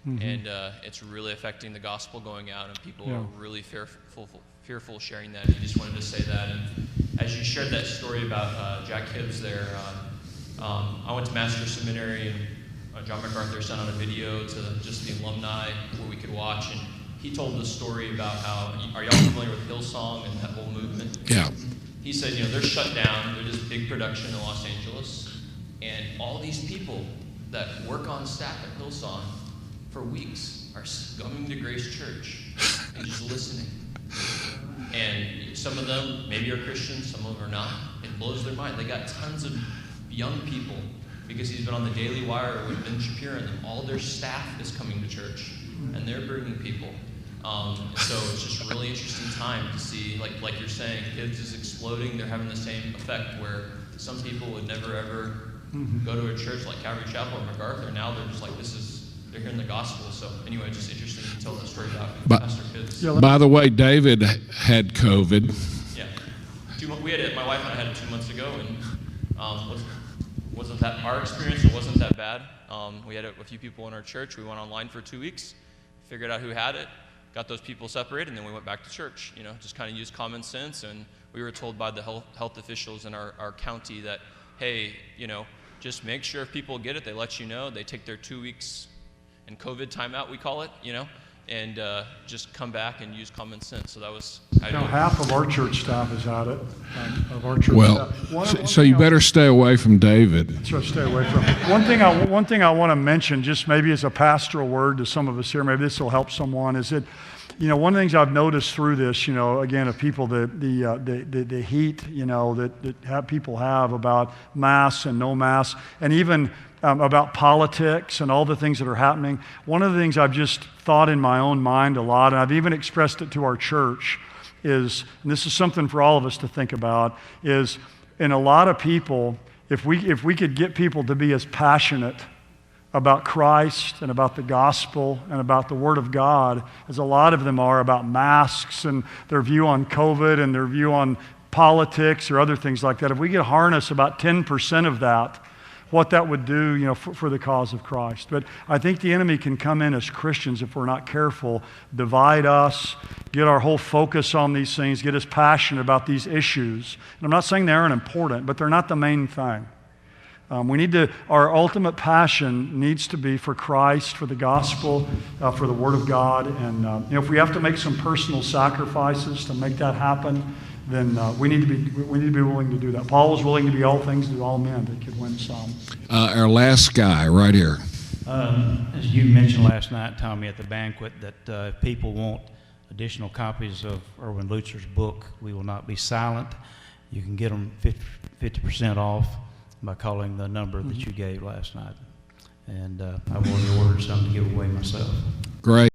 S16: Mm-hmm. And it's really affecting the gospel going out, and people are really fearful sharing that. He just wanted to say that. as you shared that story about Jack Hibbs there, I went to Master Seminary, and John MacArthur sent out a video to just the alumni where we could watch, and he told the story about how, are y'all familiar with Hillsong and that whole movement?
S1: Yeah.
S16: He said, they're shut down, they're this big production in Los Angeles, and all these people that work on staff at Hillsong for weeks are coming to Grace Church and just listening. And some of them maybe are Christians, some of them are not. It blows their mind. They got tons of young people because he's been on the Daily Wire with Ben Shapiro, and all their staff is coming to church, and they're bringing people. So it's just a really interesting time to see, like you're saying, Hibbs is exploding. They're having the same effect where some people would never ever go to a church like Calvary Chapel or MacArthur. Now they're just like, they're hearing the gospel. So anyway, just interesting to tell that story about Pastor Hibbs.
S1: By the way, David had COVID.
S16: Yeah, my wife and I had it 2 months ago, and wasn't that our experience? It wasn't that bad. We had a few people in our church. We went online for 2 weeks, figured out who had it, got those people separated, and then we went back to church. Just kind of used common sense, and we were told by the health officials in our county that, hey, just make sure if people get it, they let you know. They take their 2 weeks in COVID timeout, we call it, and just come back and use common sense. So that was.
S2: Half of our church staff has had it. Of our church staff.
S1: So you better stay away from David.
S2: So stay away from. One thing I want to mention, just maybe as a pastoral word to some of us here, maybe this will help someone, is that, one of the things I've noticed through this, again, of people, the heat, that people have about masks and no masks, and even about politics and all the things that are happening. One of the things I've just thought in my own mind a lot, and I've even expressed it to our church, is, and this is something for all of us to think about, is in a lot of people, if we could get people to be as passionate about Christ and about the gospel and about the Word of God as a lot of them are about masks and their view on COVID and their view on politics or other things like that, if we could harness about 10% of that, what that would do, for the cause of Christ. But I think the enemy can come in as Christians if we're not careful, divide us, get our whole focus on these things, get us passionate about these issues. And I'm not saying they aren't important, but they're not the main thing. Our ultimate passion needs to be for Christ, for the gospel, for the Word of God. And if we have to make some personal sacrifices to make that happen, then we need to be willing to do that. Paul was willing to be all things to all men that could win some.
S1: Our last guy right here.
S4: As you mentioned last night, Tommy, at the banquet, that if people want additional copies of Erwin Lutzer's book, We Will Not Be Silent, you can get them 50% off by calling the number that you gave last night. And I've already ordered some to give away myself.
S1: Great.